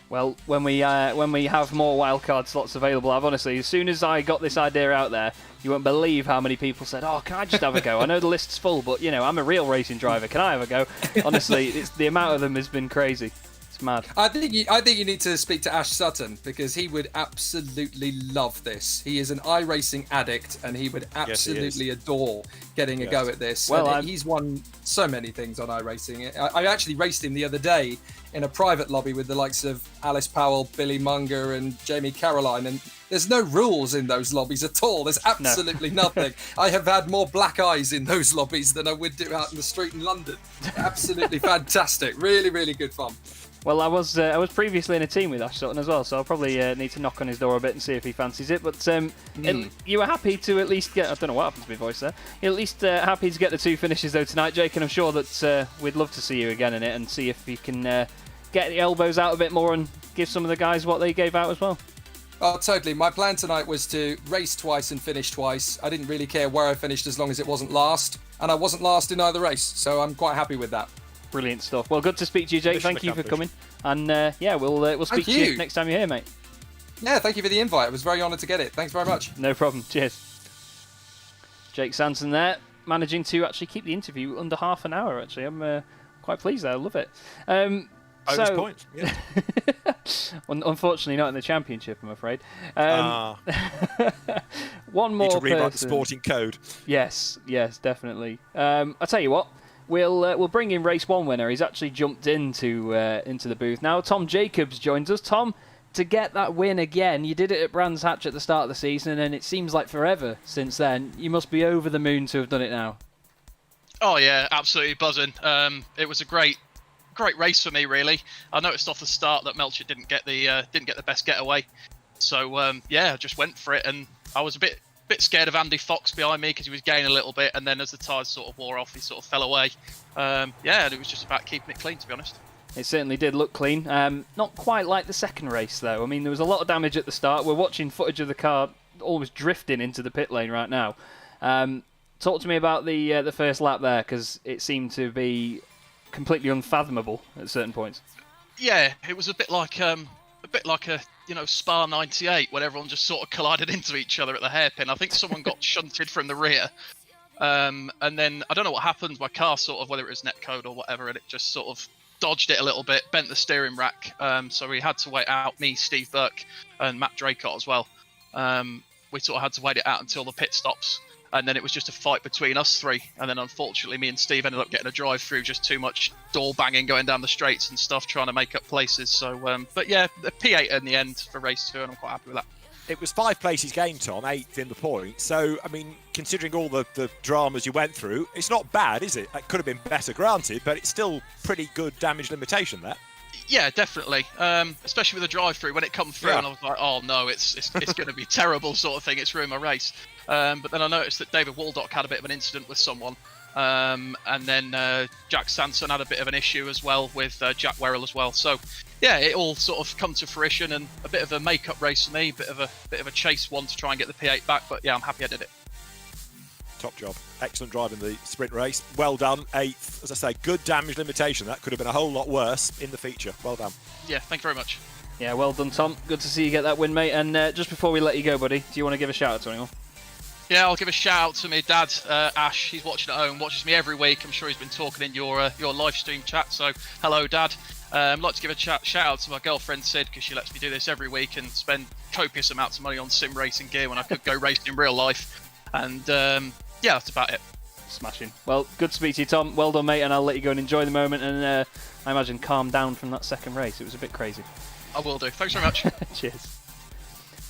Well, when we have more wildcard slots available, I've honestly, as soon as I got this idea out there, you won't believe how many people said, "Oh, can I just have a go? I know the list's full, but I'm a real racing driver. Can I have a go?" Honestly, the amount of them has been crazy. It's mad. I think you need to speak to Ash Sutton, because he would absolutely love this. He is an iRacing addict, and he would absolutely adore getting a go at this. Well, he's won so many things on iRacing. I actually raced him the other day in a private lobby with the likes of Alice Powell, Billy Munger, and Jamie Caroline, and there's no rules in those lobbies at all. There's absolutely nothing. I have had more black eyes in those lobbies than I would do out in the street in London. Absolutely fantastic. Really, really good fun. Well, I was previously in a team with Ash Sutton as well, so I'll probably need to knock on his door a bit and see if he fancies it. But you were happy to at least get... I don't know what happened to my voice there. You're at least happy to get the 2 finishes, though, tonight, Jake, and I'm sure that we'd love to see you again in it and see if you can get the elbows out a bit more and give some of the guys what they gave out as well. Oh, totally. My plan tonight was to race twice and finish twice. I didn't really care where I finished as long as it wasn't last, and I wasn't last in either race, so I'm quite happy with that. Brilliant stuff. Well, good to speak to you, Jake. Thank you for coming. And we'll speak to you next time you're here, mate. Yeah, thank you for the invite. I was very honoured to get it. Thanks very much. No problem. Cheers. Jake Sanson there, managing to actually keep the interview under half an hour, actually. I'm quite pleased there. I love it. Points, yeah. Unfortunately, not in the championship, I'm afraid. One more Need to rewrite the person. sporting code. Yes, definitely. I'll tell you what. We'll bring in race 1 winner. He's actually jumped into the booth now. Tom Jacobs joins us. Tom, to get that win again, you did it at Brands Hatch at the start of the season, and it seems like forever since then. You must be over the moon to have done it now. Oh yeah, absolutely buzzing. It was a great race for me, really. I noticed off the start that Melchett didn't get the best getaway, so I just went for it, and I was a bit scared of Andy Fox behind me because he was gaining a little bit, and then as the tyres sort of wore off, he sort of fell away. And it was just about keeping it clean, to be honest. It certainly did look clean. Not quite like the second race, though. I mean, there was a lot of damage at the start. We're watching footage of the car almost drifting into the pit lane right now. Talk to me about the first lap there, because it seemed to be completely unfathomable at certain points. Yeah, it was a bit like a Spa 98 when everyone just sort of collided into each other at the hairpin. I think someone got shunted from the rear. And then I don't know what happened. My car sort of, whether it was netcode or whatever, and it just sort of dodged it a little bit, bent the steering rack. So we had to wait out, me, Steve Burke, and Matt Draycott as well. We sort of had to wait it out until the pit stops. And then it was just a fight between us three. And then unfortunately, me and Steve ended up getting a drive through, just too much door banging going down the straights and stuff, trying to make up places. So, but yeah, the P8 in the end for race 2, and I'm quite happy with that. It was 5 places gained, Tom, 8th in the point. So, I mean, considering all the dramas you went through, it's not bad, is it? It could have been better, granted, but it's still pretty good damage limitation there. Yeah, definitely. Especially with the drive-through, when it come through, and I was like, oh no, it's going to be terrible sort of thing. It's ruined my race. But then I noticed that David Waldock had a bit of an incident with someone. And then Jack Sanson had a bit of an issue as well with Jack Werrell as well. So, yeah, it all sort of come to fruition, and a bit of a make-up race for me, bit of a chase one to try and get the P8 back. But yeah, I'm happy I did it. Top job. Excellent drive in the sprint race. Well done. 8th. As I say, good damage limitation. That could have been a whole lot worse in the feature. Well done. Yeah, thank you very much. Yeah, well done, Tom. Good to see you get that win, mate. And just before we let you go, buddy, do you want to give a shout out to anyone? Yeah, I'll give a shout out to my dad, Ash. He's watching at home, watches me every week. I'm sure he's been talking in your live stream chat. So, hello, Dad. I'd like to give a shout out to my girlfriend Sid, because she lets me do this every week and spend copious amounts of money on sim racing gear when I could go racing in real life. And yeah, that's about it. Smashing. Well, good to speak to you, Tom. Well done, mate, and I'll let you go and enjoy the moment, and I imagine calm down from that second race. It was a bit crazy. I will do. Thanks very much. Cheers.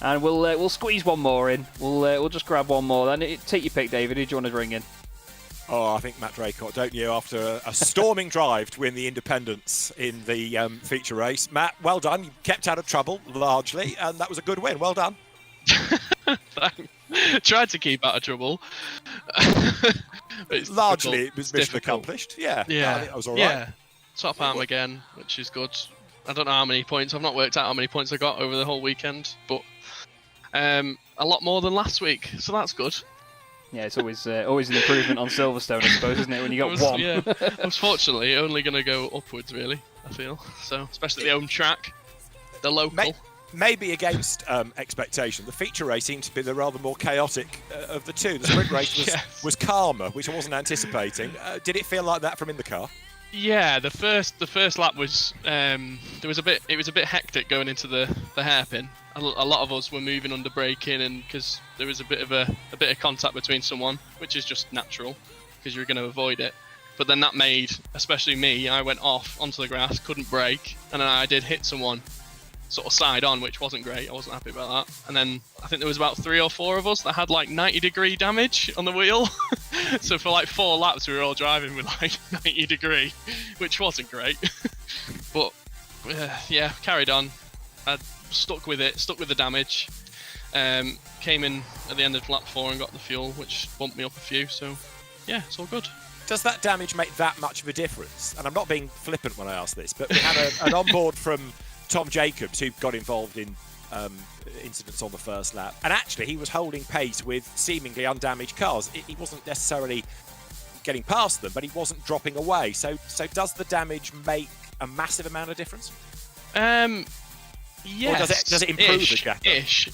And we'll squeeze one more in. We'll just grab one more. Then take your pick, David. Who do you want to bring in? Oh, I think Matt Draycott, don't you? After a storming drive to win the independents in the feature race. Matt, well done. You kept out of trouble, largely, and that was a good win. Well done. Tried to keep out of trouble. Largely, it was mission accomplished. Yeah, I think that was all right. Yeah, top arm again, which is good. I don't know how many points. I've not worked out how many points I got over the whole weekend, but a lot more than last week, so that's good. Yeah, it's always an improvement on Silverstone, I suppose, isn't it? When you got one. Yeah, unfortunately, only going to go upwards, really. I feel so, especially the home track, the local. Maybe against expectation. The feature race seemed to be the rather more chaotic of the two. The sprint race was calmer, which I wasn't anticipating. Did it feel like that from in the car? Yeah, the first lap was it was a bit hectic going into the hairpin. A lot of us were moving under braking, and because there was a bit of contact between someone, which is just natural because you're going to avoid it. But then that made, especially me, I went off onto the grass, couldn't brake, and then I did hit someone sort of side on, which wasn't great. I wasn't happy about that. And then I think there was about 3 or 4 of us that had like 90-degree damage on the wheel. So for like 4 laps we were all driving with like 90-degree, which wasn't great. But yeah, carried on. I stuck with the damage. Came in at the end of lap 4 and got the fuel, which bumped me up a few. So yeah, it's all good. Does that damage make that much of a difference? And I'm not being flippant when I ask this, but we had an onboard from Tom Jacobs, who got involved in incidents on the first lap, and actually he was holding pace with seemingly undamaged cars. He wasn't necessarily getting past them, but he wasn't dropping away. So does the damage make a massive amount of difference? Yes. Or does it improve the gap? Ish.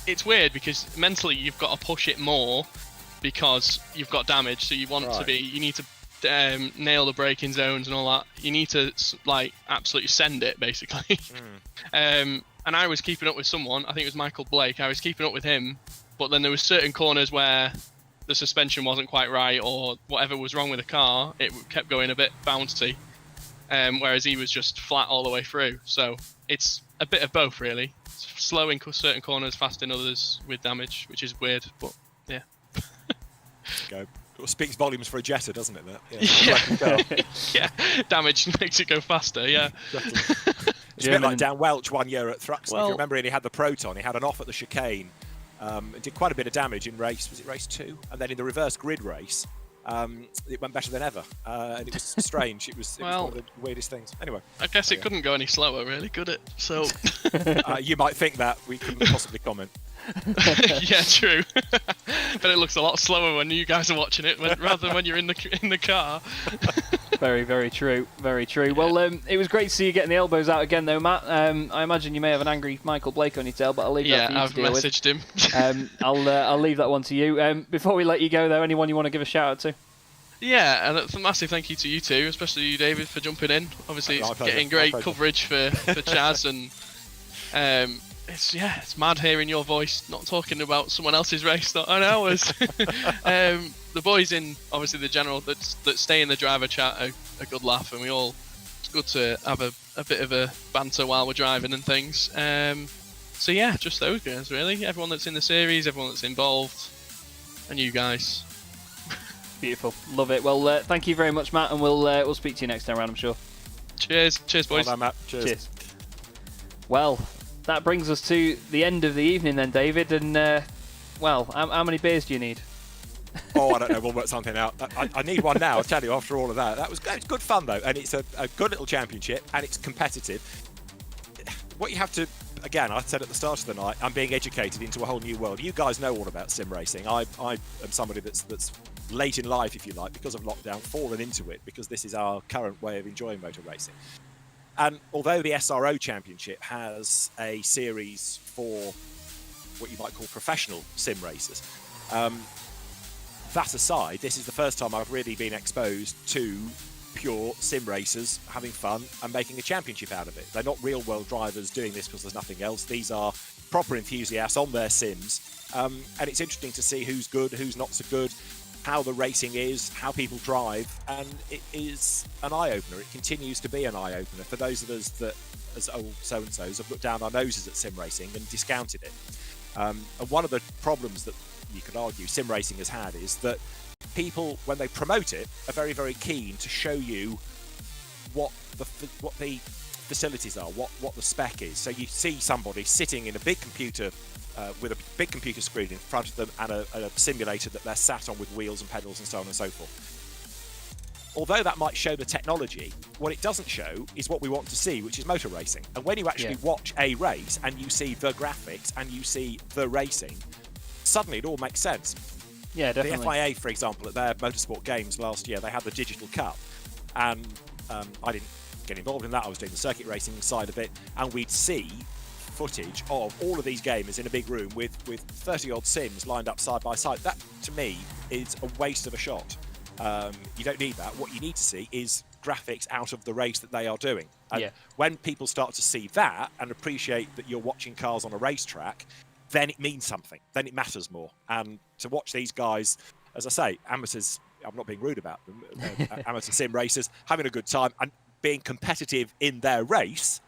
It's weird because mentally you've got to push it more because you've got damage. So you need to nail the braking zones and all that. You need to like absolutely send it basically. And I was keeping up with someone, I think it was Michael Blake. I was keeping up with him, but then there was certain corners where the suspension wasn't quite right or whatever was wrong with the car. It kept going a bit bouncy, whereas he was just flat all the way through. So it's a bit of both, really. Slow in certain corners, fast in others with damage, which is weird, but yeah. Go. It speaks volumes for a Jetta, doesn't it? Yeah. Yeah, damage makes it go faster, yeah. Exactly. It's a bit like Dan Welch one year at Thruxton. If you remember, he had the Proton, he had an off at the chicane, did quite a bit of damage in race, was it race 2? And then in the reverse grid race, it went better than ever, and it was strange. It was one of the weirdest things. Anyway, I guess it couldn't go any slower, really, could it? So you might think that. We couldn't possibly comment. Yeah, true. But it looks a lot slower when you guys are watching it, rather than when you're in the car. Very, very true. Very true. Yeah. Well, it was great to see you getting the elbows out again, though, Matt. I imagine you may have an angry Michael Blake on your tail, but I'll leave that for you to deal with. Yeah, I've messaged him. I'll leave that one to you. Before we let you go, though, anyone you want to give a shout out to? Yeah, and a massive thank you to you two, especially you, David, for jumping in. Obviously, it's getting great coverage for Chaz, and it's mad hearing your voice, not talking about someone else's race, not on ours. The boys in obviously the general that stay in the driver chat are a good laugh, and it's good to have a bit of a banter while we're driving and things. So yeah, just those guys really. Everyone that's in the series, everyone that's involved, and you guys. Beautiful, love it. Well, thank you very much, Matt, and we'll speak to you next time around, I'm sure. Cheers, boys. Well done, Matt. Cheers. Well, that brings us to the end of the evening then, David. And how many beers do you need? Oh, I don't know. We'll work something out. I need one now. I'll tell you. After all of that, it's good fun though, and it's a good little championship, and it's competitive. What you have to, again, I said at the start of the night, I'm being educated into a whole new world. You guys know all about sim racing. I am somebody that's late in life, if you like, because of lockdown, fallen into it because this is our current way of enjoying motor racing. And although the SRO Championship has a series for what you might call professional sim racers, that aside, this is the first time I've really been exposed to pure sim racers having fun and making a championship out of it. They're not real world drivers doing this because there's nothing else. These are proper enthusiasts on their sims, and it's interesting to see who's good, who's not so good, how the racing is, how people drive, and it is an eye-opener. It continues to be an eye-opener for those of us that, as old so-and-sos, have looked down our noses at sim racing and discounted it. And one of the problems that you could argue sim racing has had is that people, when they promote it, are very, very keen to show you what the facilities are, what the spec is. So you see somebody sitting in a big computer with a big computer screen in front of them and a simulator that they're sat on with wheels and pedals and so on and so forth. Although that might show the technology, what it doesn't show is what we want to see, which is motor racing. And when you actually watch a race and you see the graphics and you see the racing, suddenly it all makes sense. Yeah, definitely. The FIA, for example, at their motorsport games last year, they had the Digital Cup, and I didn't get involved in that. I was doing the circuit racing side of it, and we'd see footage of all of these gamers in a big room with 30 odd sims lined up side by side. That to me is a waste of a shot. You don't need that. What you need to see is graphics out of the race that they are doing. And when people start to see that and appreciate that you're watching cars on a racetrack, then it means something, then it matters more. And to watch these guys, as I say, amateurs, I'm not being rude about them, amateur sim racers, having a good time and being competitive in their race,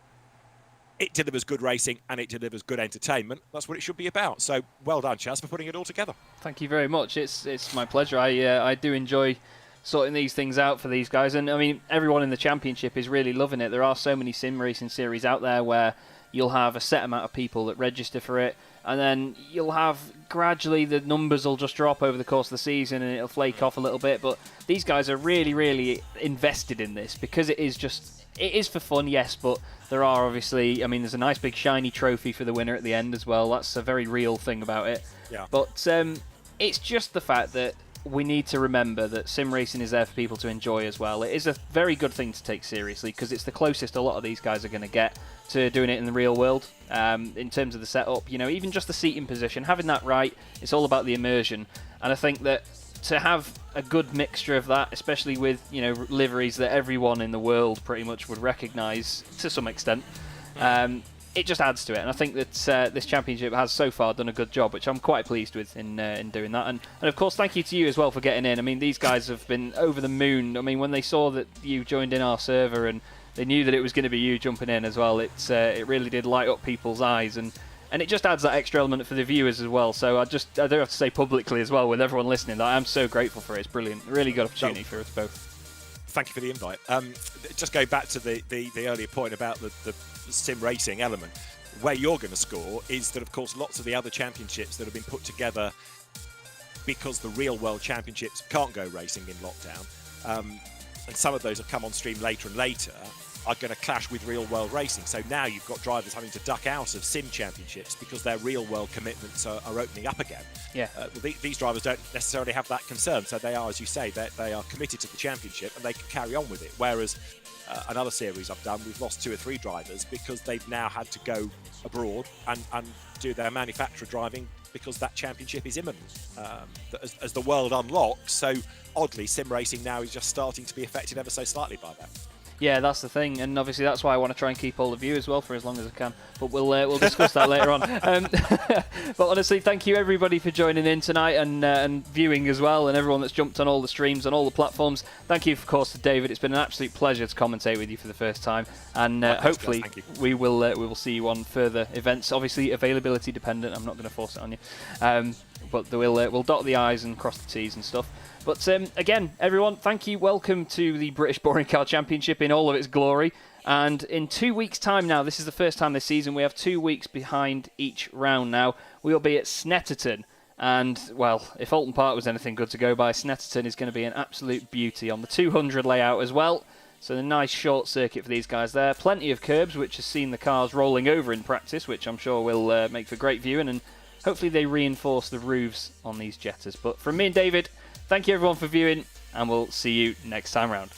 it delivers good racing and it delivers good entertainment. That's what it should be about. So well done, Chaz, for putting it all together. Thank you very much. It's my pleasure. I do enjoy sorting these things out for these guys. And I mean, everyone in the championship is really loving it. There are so many sim racing series out there where you'll have a set amount of people that register for it, and then you'll have gradually the numbers will just drop over the course of the season and it'll flake off a little bit. But these guys are really, really invested in this because it is for fun, yes, but there are obviously, I mean, there's a nice big shiny trophy for the winner at the end as well. That's a very real thing about it. Yeah. But it's just the fact that we need to remember that sim racing is there for people to enjoy as well. It is a very good thing to take seriously because it's the closest a lot of these guys are going to get to doing it in the real world. In terms of the setup, you know, even just the seating position, having that right, it's all about the immersion. And I think that to have a good mixture of that, especially with, you know, liveries that everyone in the world pretty much would recognise to some extent, it just adds to it. And I think that this championship has so far done a good job, which I'm quite pleased with in doing that. And of course, thank you to you as well for getting in. I mean, these guys have been over the moon. I mean, when they saw that you joined in our server and they knew that it was going to be you jumping in as well, it really did light up people's eyes. And it just adds that extra element for the viewers as well. So I do have to say publicly as well, with everyone listening, that I'm so grateful for it. It's brilliant. Really good opportunity for us both. Thank you for the invite. Just going back to the earlier point about the sim racing element, where you're going to score is that, of course, lots of the other championships that have been put together because the real world championships can't go racing in lockdown, and some of those have come on stream later and later, are going to clash with real world racing. So now you've got drivers having to duck out of sim championships because their real world commitments are opening up again. Yeah. These drivers don't necessarily have that concern, so they are, as you say, they are committed to the championship and they can carry on with it. Whereas another series I've done, we've lost 2 or 3 drivers because they've now had to go abroad and do their manufacturer driving because that championship is imminent. As the world unlocks, so oddly, sim racing now is just starting to be affected ever so slightly by that. Yeah, that's the thing, and obviously that's why I want to try and keep all of you as well for as long as I can. But we'll discuss that later on. But honestly, thank you everybody for joining in tonight and viewing as well, and everyone that's jumped on all the streams on all the platforms. Thank you, of course, to David. It's been an absolute pleasure to commentate with you for the first time, and hopefully we will see you on further events. Obviously, availability dependent. I'm not going to force it on you, but we'll dot the I's and cross the T's and stuff. But again, everyone, thank you. Welcome to the British Boring Car Championship in all of its glory. And in 2 weeks' time now, this is the first time this season, we have 2 weeks behind each round now. We'll be at Snetterton. And, well, if Oulton Park was anything good to go by, Snetterton is going to be an absolute beauty on the 200 layout as well. So a nice short circuit for these guys there. Plenty of curbs, which has seen the cars rolling over in practice, which I'm sure will make for great viewing. And hopefully they reinforce the roofs on these jetters. But from me and David, thank you everyone for viewing, and we'll see you next time round.